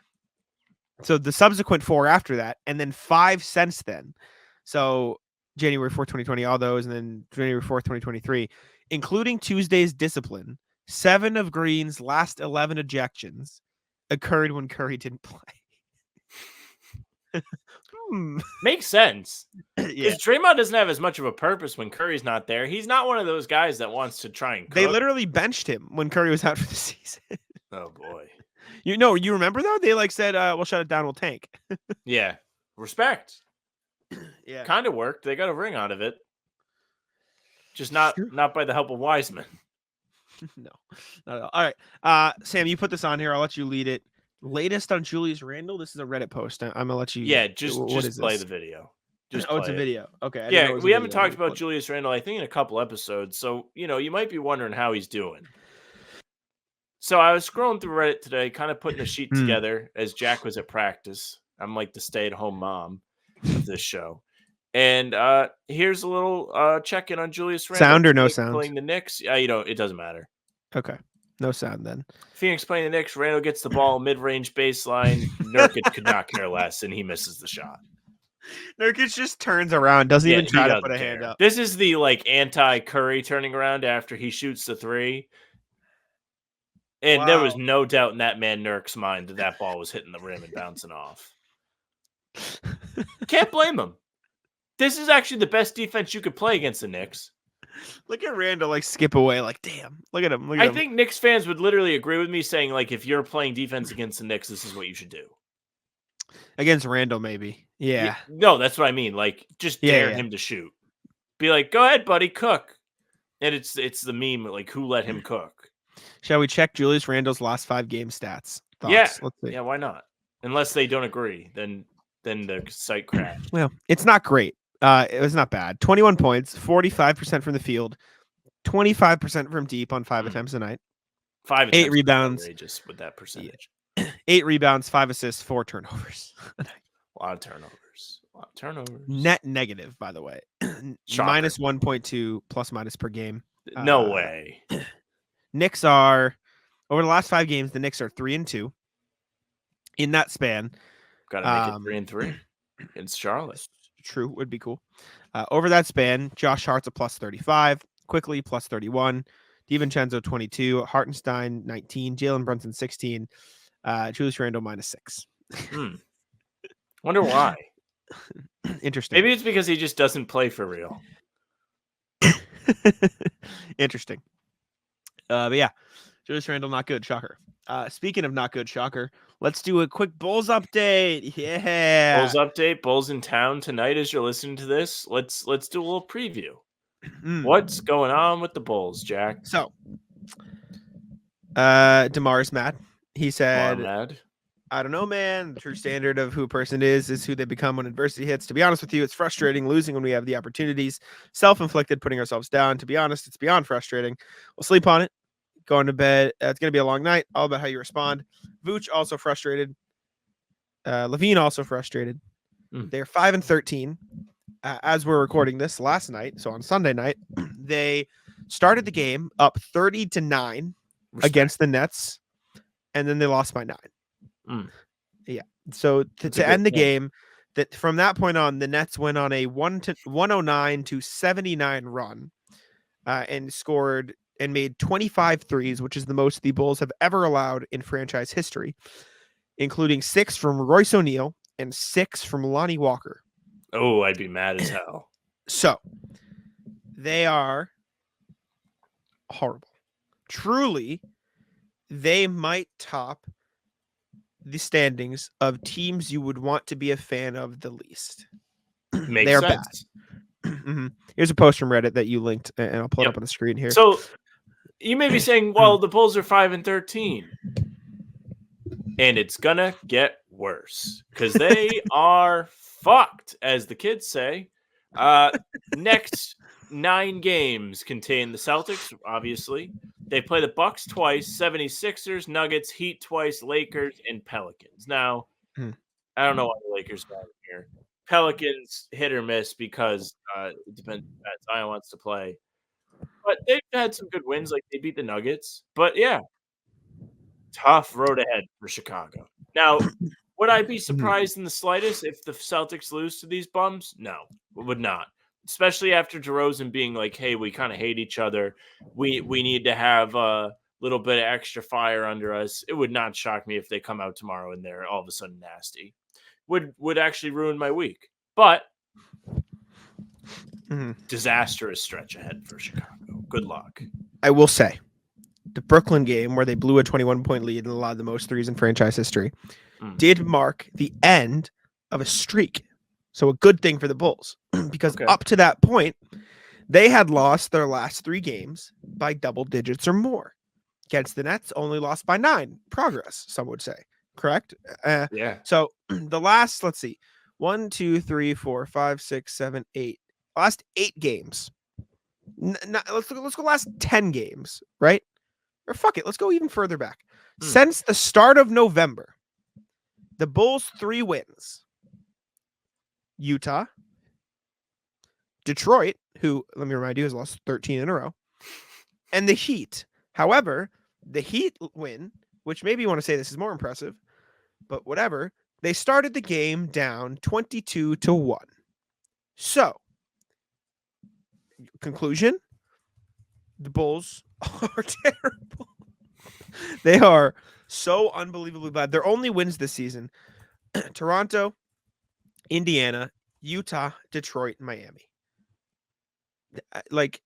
So the subsequent 4 after that, and then 5 since then. So January 4th, 2020, all those, and then January 4th, 2023, including Tuesday's discipline, 7 of Green's last 11 ejections occurred when Curry didn't play. Makes sense. Yeah. Because Draymond doesn't have as much of a purpose when Curry's not there. He's not one of those guys that wants to try and cook. They literally benched him when Curry was out for the season. Oh, boy. You remember, though? They like said, we'll shut it down, we'll tank. Yeah. Respect. Yeah. Kind of worked. They got a ring out of it. Just not by the help of Wiseman. No, not at all. All right. Sam, you put this on here. I'll let you lead it. Latest on Julius Randle. This is a Reddit post. I'm gonna let you. Yeah, just play the video. Just it's a video. Okay. Yeah, we haven't talked about Julius Randle, I think, in a couple episodes. So you might be wondering how he's doing. So I was scrolling through Reddit today, kind of putting a sheet together as Jack was at practice. I'm like the stay-at-home mom of this show. And here's a little check-in on Julius Randle. Sound or no sound? Playing the Knicks. It doesn't matter. Okay. No sound then. Phoenix playing the Knicks. Randle gets the ball mid-range baseline. Nurkic could not care less, and he misses the shot. Nurkic just turns around, doesn't even try to put a hand up. This is the anti-Curry turning around after he shoots the 3. And there was no doubt in that man Nurk's mind that ball was hitting the rim and bouncing off. Can't blame him. This is actually the best defense you could play against the Knicks. Look at Randle skip away damn. Look at him. I think Knicks fans would literally agree with me saying if you're playing defense against the Knicks, this is what you should do. Against Randle, maybe. Yeah. No, that's what I mean. Just dare him to shoot. Be like, go ahead, buddy, cook. And it's the meme, who let him cook? Shall we check Julius Randle's last 5 game stats? Thoughts? Yeah. Let's see. Yeah, why not? Unless they don't agree, then the site crashed. Well, it's not great. It was not bad. 21 points, 45% from the field, 25% from deep on 5 attempts a night. 5 8 rebounds. Outrageous with that percentage. 8 rebounds, 5 assists, 4 turnovers. A lot of turnovers. Net negative, by the way. Minus 1.2 plus minus per game. No way. Knicks are, over the last 5 games, the Knicks are 3-2. In that span. Got to make it 3-3 against Charlotte. True, would be cool. Over that span, Josh Hart's a plus 35, Quickly plus 31, DiVincenzo 22, Hartenstein 19, Jalen Brunson 16, Julius Randle minus 6. Wonder why. Interesting. Maybe it's because he just doesn't play for real. Interesting. But yeah, Julius Randle not good. Shocker. Speaking of not good, shocker. Let's do a quick Bulls update. Yeah. Bulls update. Bulls in town tonight. As you're listening to this, let's do a little preview. What's going on with the Bulls, Jack? So, DeMar's mad. He said, Mad. I don't know, man. The true standard of who a person is who they become when adversity hits. To be honest with you, it's frustrating losing when we have the opportunities. Self-inflicted, putting ourselves down. To be honest, it's beyond frustrating. We'll sleep on it. Going to bed. It's going to be a long night. All about how you respond. Vooch also frustrated. Levine also frustrated. They're 5-13 as we're recording this last night. So on Sunday night, they started the game up 30-9 against the Nets, and then they lost by 9. Yeah. So to end the game, that from that point on, the Nets went on a 109-79 run, and scored and made 25 threes, which is the most the Bulls have ever allowed in franchise history, including 6 from Royce O'Neal and 6 from Lonnie Walker. Oh, I'd be mad as hell. So they are horrible. Truly, they might top the standings of teams you would want to be a fan of the least. Makes They're sense. bad. Here's a post from Reddit that you linked, and I'll pull it up on the screen here. So you may be saying, well, the Bulls are 5-13. And it's gonna get worse because they are fucked, as the kids say. Next 9 games contain the Celtics, obviously. They play the Bucks twice, 76ers, Nuggets, Heat twice, Lakers, and Pelicans. Now, I don't know why the Lakers got here. Pelicans hit or miss because it depends if Zion wants to play. But they've had some good wins, like they beat the Nuggets. But yeah, tough road ahead for Chicago. Now, would I be surprised in the slightest if the Celtics lose to these bums? No, would not. Especially after DeRozan being like, hey, we kind of hate each other. We need to have a little bit of extra fire under us. It would not shock me if they come out tomorrow and they're all of a sudden nasty. Would actually ruin my week. But disastrous stretch ahead for Chicago. Good luck. I will say, the Brooklyn game where they blew a 21-point lead and allowed the most threes in franchise history did mark the end of a streak. So a good thing for the Bulls, because up to that point, they had lost their last 3 games by double digits or more. Against the Nets, only lost by 9. Progress, some would say. Correct? Yeah. So the last, let's see, 1, 2, 3, 4, 5, 6, 7, 8. Last 8 games. Let's go last 10 games, right? Or fuck it, let's go even further back. Since the start of November, the Bulls' 3 wins. Utah, Detroit, who, let me remind you, has lost 13 in a row, and the Heat. However, the Heat win, which maybe you want to say this is more impressive, but whatever, they started the game down 22-1. So, conclusion, the Bulls are terrible. They are so unbelievably bad. Their only wins this season, Toronto, Indiana, Utah, Detroit, and Miami. Like,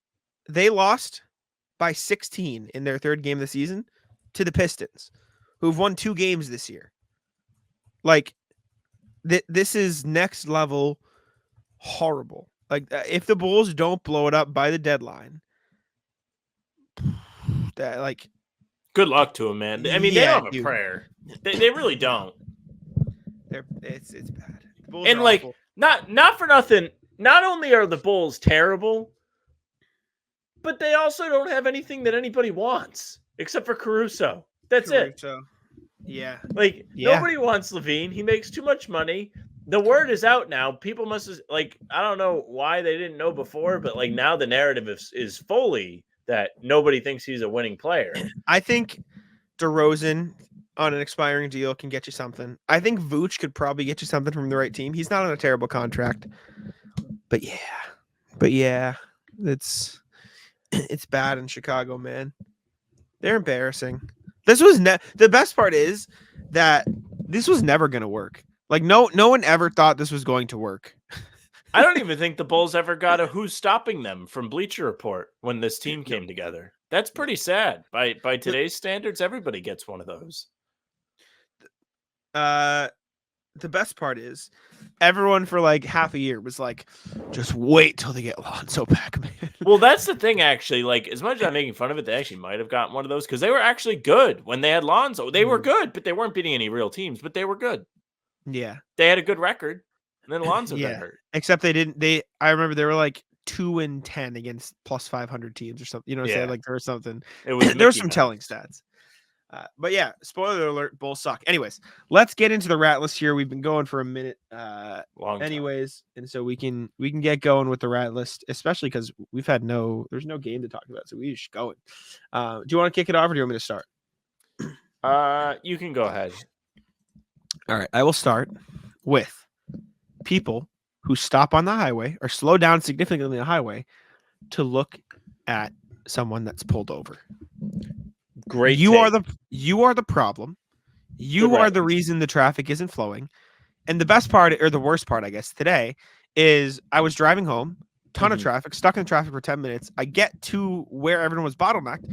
they lost by 16 in their 3rd game of the season to the Pistons, who've won 2 games this year. Like, this is next level horrible. Like, if the Bulls don't blow it up by the deadline, that, good luck to them, man. I mean, they don't have a prayer. They really don't. It's bad. And awful. Not for nothing. Not only are the Bulls terrible, but they also don't have anything that anybody wants except for Caruso. That's it. Yeah. Nobody wants Levine. He makes too much money. The word is out now. People must have, I don't know why they didn't know before, but now the narrative is fully that nobody thinks he's a winning player. I think DeRozan on an expiring deal can get you something. I think Vooch could probably get you something from the right team. He's not on a terrible contract. But yeah, it's bad in Chicago, man. They're embarrassing. This was the best part is that this was never going to work. Like no one ever thought this was going to work. I don't even think the Bulls ever got a who's stopping them from Bleacher Report when this team came together. That's pretty sad. By today's standards, everybody gets one of those. The best part is everyone for like half a year was like, just wait till they get Lonzo back, man. Well, that's the thing, actually. Like, as much as I'm making fun of it, they actually might have gotten one of those because they were actually good when they had Lonzo. They were good, but they weren't beating any real teams, but they were good. Yeah. They had a good record, and then Lonzo got hurt. Except I remember they were like 2-10 against plus 500 teams or something. You know what I'm saying? Like there was something. It was there were some telling stats. But yeah, spoiler alert, Bulls suck. Anyways, let's get into the rat list here. We've been going for a minute. Anyways, and so we can get going with the rat list, especially because there's no game to talk about, so we just going. Do you want to kick it off, or do you want me to start? You can go ahead. All right, I will start with people who stop on the highway or slow down significantly on the highway to look at someone that's pulled over. Great. You are the problem. You are the reason the traffic isn't flowing. And the best part, or the worst part, I guess, today is I was driving home, ton of traffic, stuck in traffic for 10 minutes. I get to where everyone was bottlenecked,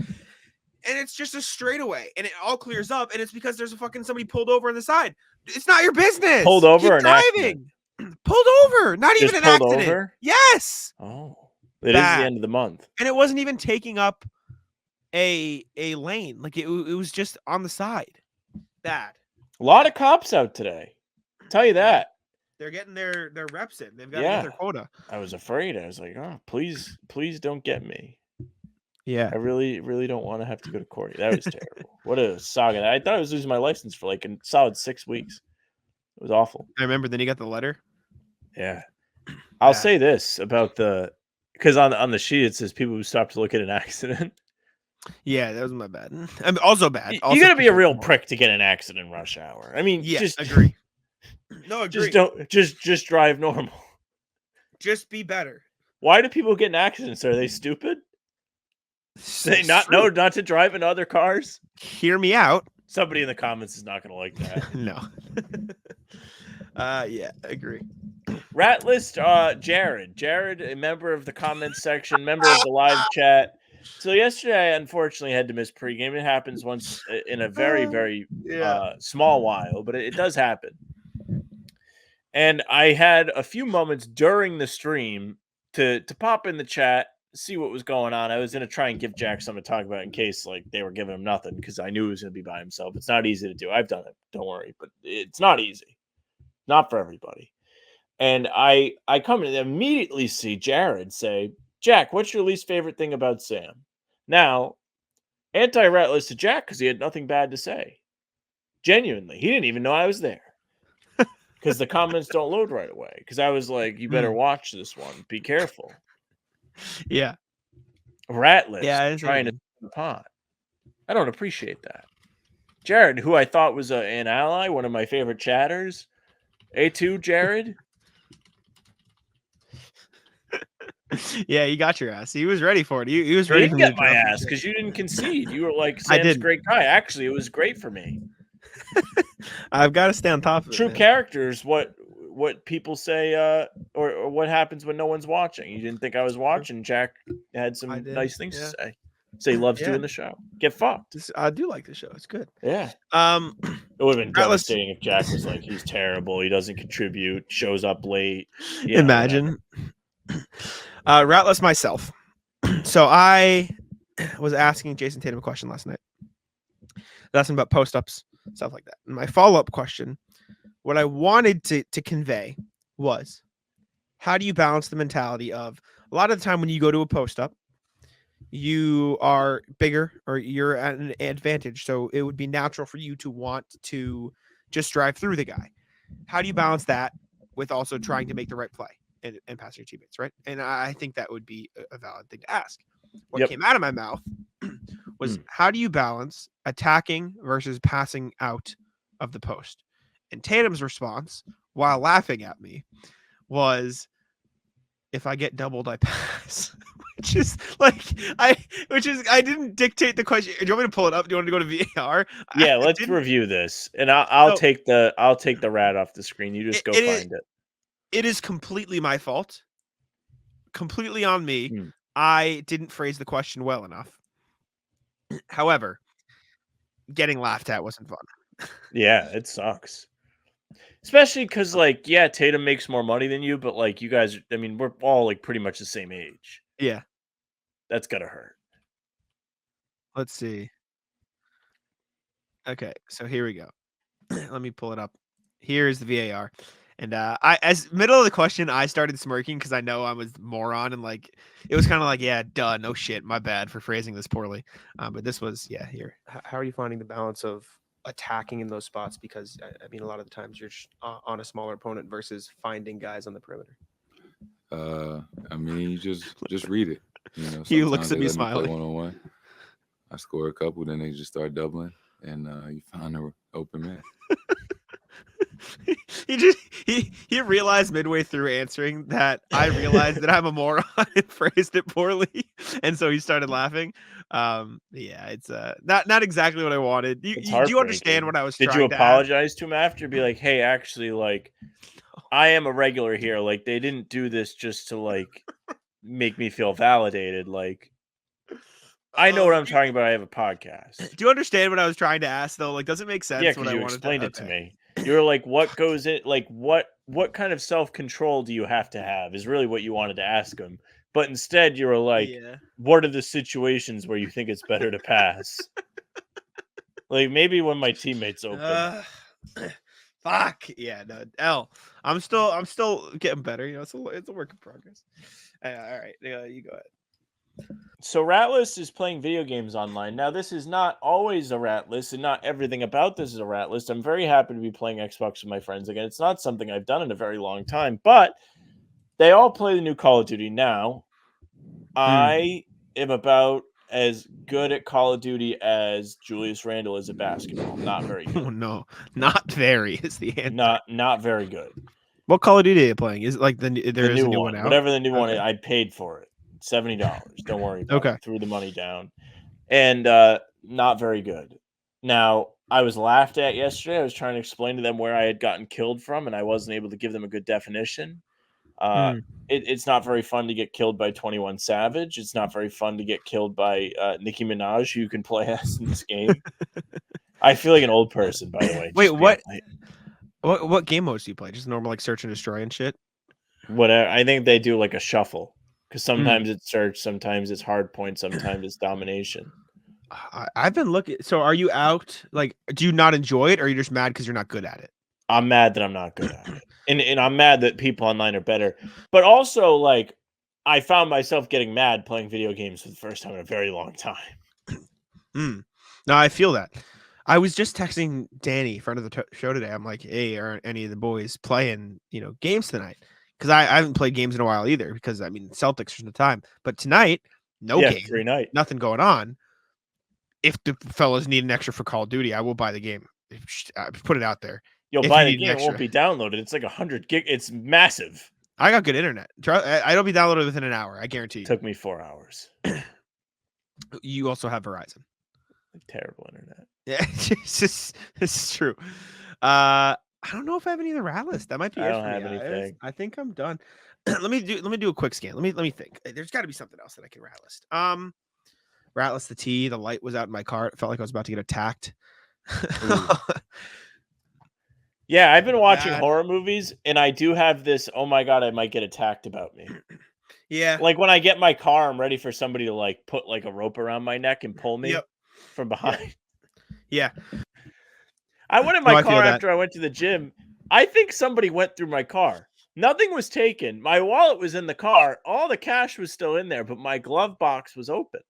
and it's just a straightaway, and it all clears up, and it's because there's somebody pulled over on the side. It's not your business. Pulled over or driving. Pulled over. Not Just even an accident. over? Yes. Oh, it is the end of the month, and it wasn't even taking up a lane. Like it was just on the side. Bad. A lot of cops out today. I'll tell you that. They're getting their reps in. They've got to get their quota. I was afraid. I was like, oh, please don't get me. Yeah. I really, really don't want to have to go to court. That was terrible. What a saga. I thought I was losing my license for like a solid 6 weeks. It was awful. I remember then you got the letter. Yeah. I'll say this about because on the sheet it says people who stopped to look at an accident. Yeah, that was my bad. I'm also bad. You got to be a real prick to get an accident rush hour. I mean, just agree. No, agree. Just drive normal. Just be better. Why do people get in accidents? Are they stupid? They not know not to drive in other cars? Hear me out. Somebody in the comments is not going to like that. No. Yeah, agree. Rat list, Jared, a member of the comments section, member of the live chat. So yesterday, I unfortunately had to miss pregame. It happens once in a very, very small while, but it does happen. And I had a few moments during the stream to pop in the chat, see what was going on. I was going to try and give Jack something to talk about in case like they were giving him nothing because I knew he was going to be by himself. It's not easy to do. I've done it. Don't worry, but it's not easy. Not for everybody. And I come and immediately see Jared say, Jack, what's your least favorite thing about Sam? Now, anti-rat list to Jack because he had nothing bad to say. Genuinely. He didn't even know I was there. Because the comments don't load right away. Because I was like, you better watch this one. Be careful. Yeah. Rat list. Yeah, trying to the pot. I don't appreciate that. Jared, who I thought was an ally, one of my favorite chatters. A2, Jared. Yeah, you got your ass. He was ready for it. He was ready for me to get my ass because you didn't concede. You were like, Sam's a great guy. Actually, it was great for me. I've got to stay on top of it. True characters, what people say, or what happens when no one's watching. You didn't think I was watching. Jack had some nice things to say. Say he loves doing the show. Get fucked. I do like the show. It's good. Yeah. It would have been devastating if Jack was like, he's terrible. He doesn't contribute. Shows up late. Imagine. Ratless myself. So I was asking Jason Tatum a question last night. Asking about post-ups, stuff like that. And my follow-up question, what I wanted to convey was, how do you balance the mentality of a lot of the time when you go to a post-up, you are bigger or you're at an advantage. So it would be natural for you to want to just drive through the guy. How do you balance that with also trying to make the right play and pass your teammates, right? And I think that would be a valid thing to ask. What came out of my mouth was, how do you balance attacking versus passing out of the post? And Tatum's response, while laughing at me, was, if I get doubled, I pass. Just like I didn't dictate the question. Do you want me to pull it up? Do you want to go to VAR? Yeah, I let's didn't- review this, and I'll So- take the rat off the screen. You just go find it. It is completely my fault. Completely on me. Hmm. I didn't phrase the question well enough. However, getting laughed at wasn't fun. Yeah, it sucks. Especially because, like, yeah, Tatum makes more money than you, but like you guys, I mean, we're all like pretty much the same age. Yeah. That's gotta hurt. Let's see. Okay, so here we go. Let me pull it up. Here's the VAR. And as middle of the question, I started smirking because I know I was moron and like it was kind of like, yeah, duh, no shit, my bad for phrasing this poorly. But this was, yeah, here. How are you finding the balance of attacking in those spots? Because I mean, a lot of the times you're on a smaller opponent versus finding guys on the perimeter. I mean, you just read it. You know, He looks sometimes at me they let smiling. play 1-on-1. I score a couple, then they just start doubling, and you find an open man. he realized midway through answering that I realized that I'm a moron and phrased it poorly, and so he started laughing. Yeah, it's not exactly what I wanted. Do you understand what I was Did trying you to apologize to him after? Be like, hey, actually, like, I am a regular here. Like, they didn't do this just to like make me feel validated. Like, I know what I'm talking about. I have a podcast. Do you understand what I was trying to ask though? Like, does it make sense? Yeah, what because I you wanted explained it to okay. me. You were like, what goes in? Like, what kind of self control do you have to have? Is really what you wanted to ask him. But instead, you were like, Yeah. what are the situations where you think it's better to pass? Like maybe when my teammates open. Fuck yeah, no, L. I'm still getting better. You know, it's a work in progress. All right, you go ahead. So Ratless is playing video games online. Now, this is not always a rat list, and not everything about this is a rat list. I'm very happy to be playing Xbox with my friends again. It's not something I've done in a very long time, but they all play the new Call of Duty now. I am about as good at Call of Duty as Julius Randle is at basketball. Not very good. Oh no, not very is the answer. Not very good. What Call of Duty are you playing? Is it like there The is new a new one, out? whatever the new one Okay. is, I paid for it. $70. Don't worry about Okay. it. Threw the money down. And not very good. Now, I was laughed at yesterday. I was trying to explain to them where I had gotten killed from, and I wasn't able to give them a good definition. It's not very fun to get killed by 21 Savage. It's not very fun to get killed by Nicki Minaj, who you can play as in this game. I feel like an old person, by the way. Wait, Just what game modes do you play? Just normal like search and destroy and shit? whatever. I think they do like a shuffle because sometimes it's search, sometimes it's hard point, sometimes it's domination. I've been looking. So are you out? Like, do you not enjoy it, or are you just mad because you're not good at it? I'm mad that I'm not good at it. And I'm mad that people online are better. But also, like, I found myself getting mad playing video games for the first time in a very long time. No, I feel that. I was just texting Danny, friend of the show today. I'm like, hey, are any of the boys playing, games tonight? Because I haven't played games in a while either. Because I mean, Celtics are the time. But tonight, no game, free night, nothing going on. If the fellas need an extra for Call of Duty, I will buy the game. Put it out there. You'll buy the game. It won't be downloaded. It's like 100 gig. It's massive. I got good internet. It'll be downloaded within an hour. I guarantee you. Took me 4 hours. You also have Verizon. Terrible internet. Yeah, this is true. I don't know if I have any of the rat list. That might be. I don't have anything. I think I'm done. let me do a quick scan. Let me think. There's got to be something else that I can rat list. Rat list the T. The light was out in my car. It felt like I was about to get attacked. Yeah, I've been watching horror movies, and I do have this. Oh my god, I might get attacked about me. Yeah, like when I get my car, I'm ready for somebody to like put like a rope around my neck and pull me from behind. Yeah. I went in my car after I went to the gym. I think somebody went through my car. Nothing was taken. My wallet was in the car. All the cash was still in there, but my glove box was open.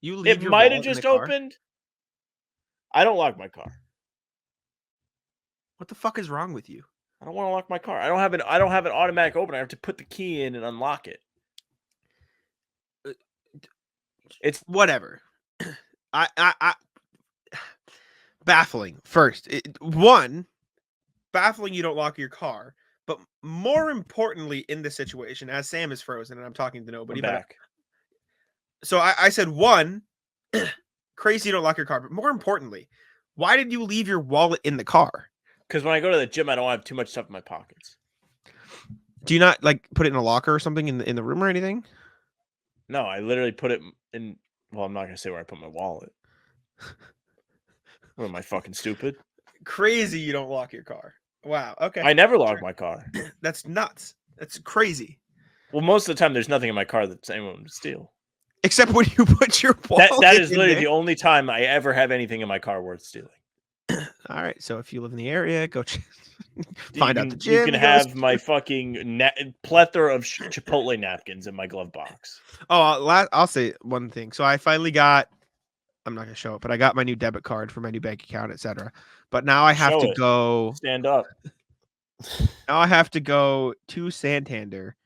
It might have just opened. I don't lock my car. What the fuck is wrong with you? I don't want to lock my car. I don't have an automatic open. I have to put the key in and unlock it. It's whatever. I baffling. First, baffling you don't lock your car, but more importantly in this situation, as Sam is frozen and I'm talking to nobody. I'm back. So I said one, crazy you don't lock your car. But more importantly, why did you leave your wallet in the car? Because when I go to the gym, I don't have too much stuff in my pockets. Do you not like put it in a locker or something in the room or anything? No, I literally put it in. Well, I'm not gonna say where I put my wallet. What am I fucking stupid? Crazy you don't lock your car. Wow. Okay. I never lock my car. That's nuts. That's crazy. Well, most of the time, there's nothing in my car that anyone would steal. Except when you put your wallet. That is literally there. the only time I ever have anything in my car worth stealing. All right. So if you live in the area, go find out the gym. You can have my fucking plethora of Chipotle napkins in my glove box. Oh, I'll say one thing. So I finally got. I'm not gonna show it, but I got my new debit card for my new bank account, etc. But now I have to go. Stand up. Now I have to go to Santander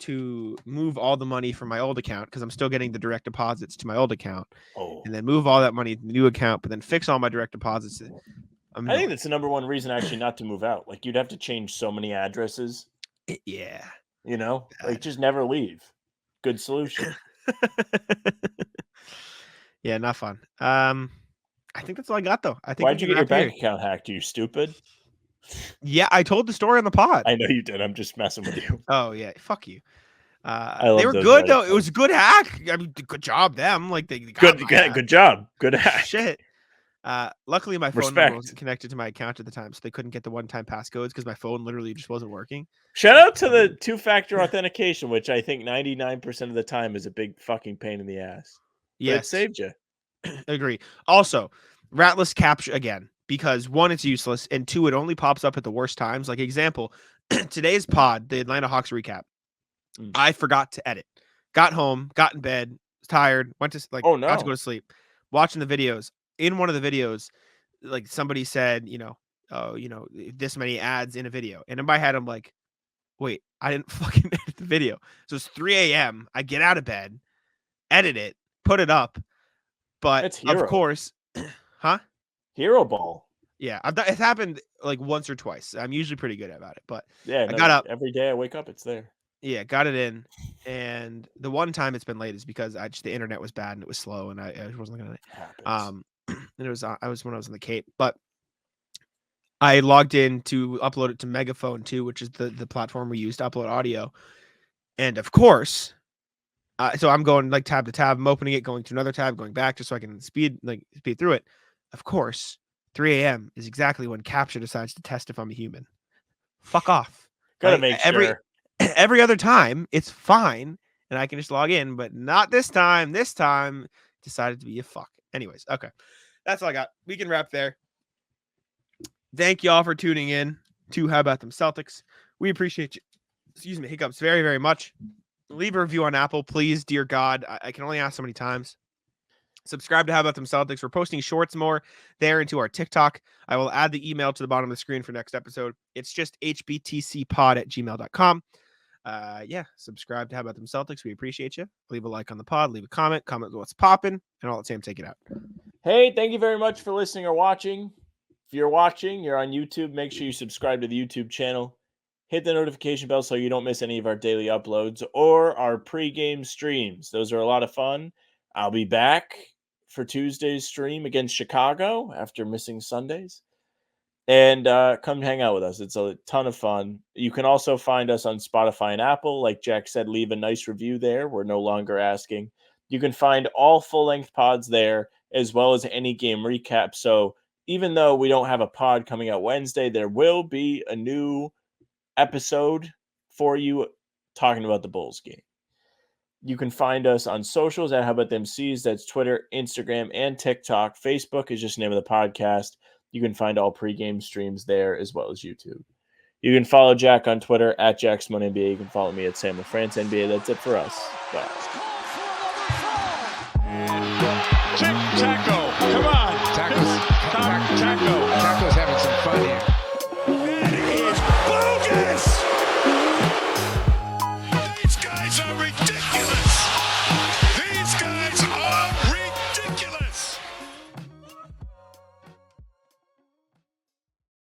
to move all the money from my old account because I'm still getting the direct deposits to my old account, and then move all that money to the new account, but then fix all my direct deposits. I think that's the number one reason actually not to move out. Like you'd have to change so many addresses. Yeah. You know, like just never leave. Good solution. Yeah, not fun. I think that's all I got though. I think. Why'd you get your bank account hacked? Are you stupid? Yeah, I told the story on the pod. I know you did. I'm just messing with you. Oh yeah, fuck you. They were good though. It was a good hack. I mean, good job them. Like they got good job. Good hack. Shit. Luckily my phone number wasn't connected to my account at the time, so they couldn't get the one-time passcodes because my phone literally just wasn't working. Shout out to the two-factor authentication, which I think 99% of the time is a big fucking pain in the ass. Yes, it saved you. Agree. Also, ratless capture again. Because one, it's useless, and two, it only pops up at the worst times. Like example, today's pod, the Atlanta Hawks recap, I forgot to edit. Got home, got in bed, was tired, went to about to go to sleep. Watching the videos. In one of the videos, like somebody said, this many ads in a video, and in my head, I'm like, wait, I didn't fucking edit the video. So it's 3 a.m. I get out of bed, edit it, put it up, but of course, huh? Hero ball. Yeah, it's happened like once or twice. I'm usually pretty good about it, but yeah, I got up every day. I wake up, it's there. Yeah, got it in, and the one time it's been late is because the internet was bad and it was slow, and I wasn't looking at it. And it was when I was in the Cape, but I logged in to upload it to Megaphone 2, which is the platform we use to upload audio, and of course, so I'm going like tab to tab. I'm opening it, going to another tab, going back just so I can speed through it. Of course, 3 a.m. is exactly when Capture decides to test if I'm a human. Fuck off. Gotta make sure. Every other time, it's fine, and I can just log in, but not this time. This time, decided to be a fuck. Anyways, okay. That's all I got. We can wrap there. Thank y'all for tuning in to How About Them Celtics. We appreciate you. Excuse me, hiccups very, very much. Leave a review on Apple, please. Dear God, I can only ask so many times. Subscribe to How About Them Celtics. We're posting shorts more there into our TikTok. I will add the email to the bottom of the screen for next episode. It's just hbtcpod@gmail.com. Subscribe to How About Them Celtics. We appreciate you. Leave a like on the pod. Leave a comment. Comment what's popping. And all that Sam, take it out. Hey, thank you very much for listening or watching. If you're watching, you're on YouTube, make sure you subscribe to the YouTube channel. Hit the notification bell so you don't miss any of our daily uploads or our pregame streams. Those are a lot of fun. I'll be back for Tuesday's stream against Chicago after missing Sundays. And come hang out with us. It's a ton of fun. You can also find us on Spotify and Apple. Like Jack said, leave a nice review there. We're no longer asking. You can find all full-length pods there, as well as any game recap. So even though we don't have a pod coming out Wednesday, there will be a new episode for you talking about the Bulls game. You can find us on socials at How About Them C's. That's Twitter, Instagram, and TikTok. Facebook is just the name of the podcast. You can find all pregame streams there as well as YouTube. You can follow Jack on Twitter at JackSimoneNBA. You can follow me at Sam LaFrance NBA. That's it for us. Bye. Taco, come on. Taco's having some fun here. That is bogus. These guys are ridiculous.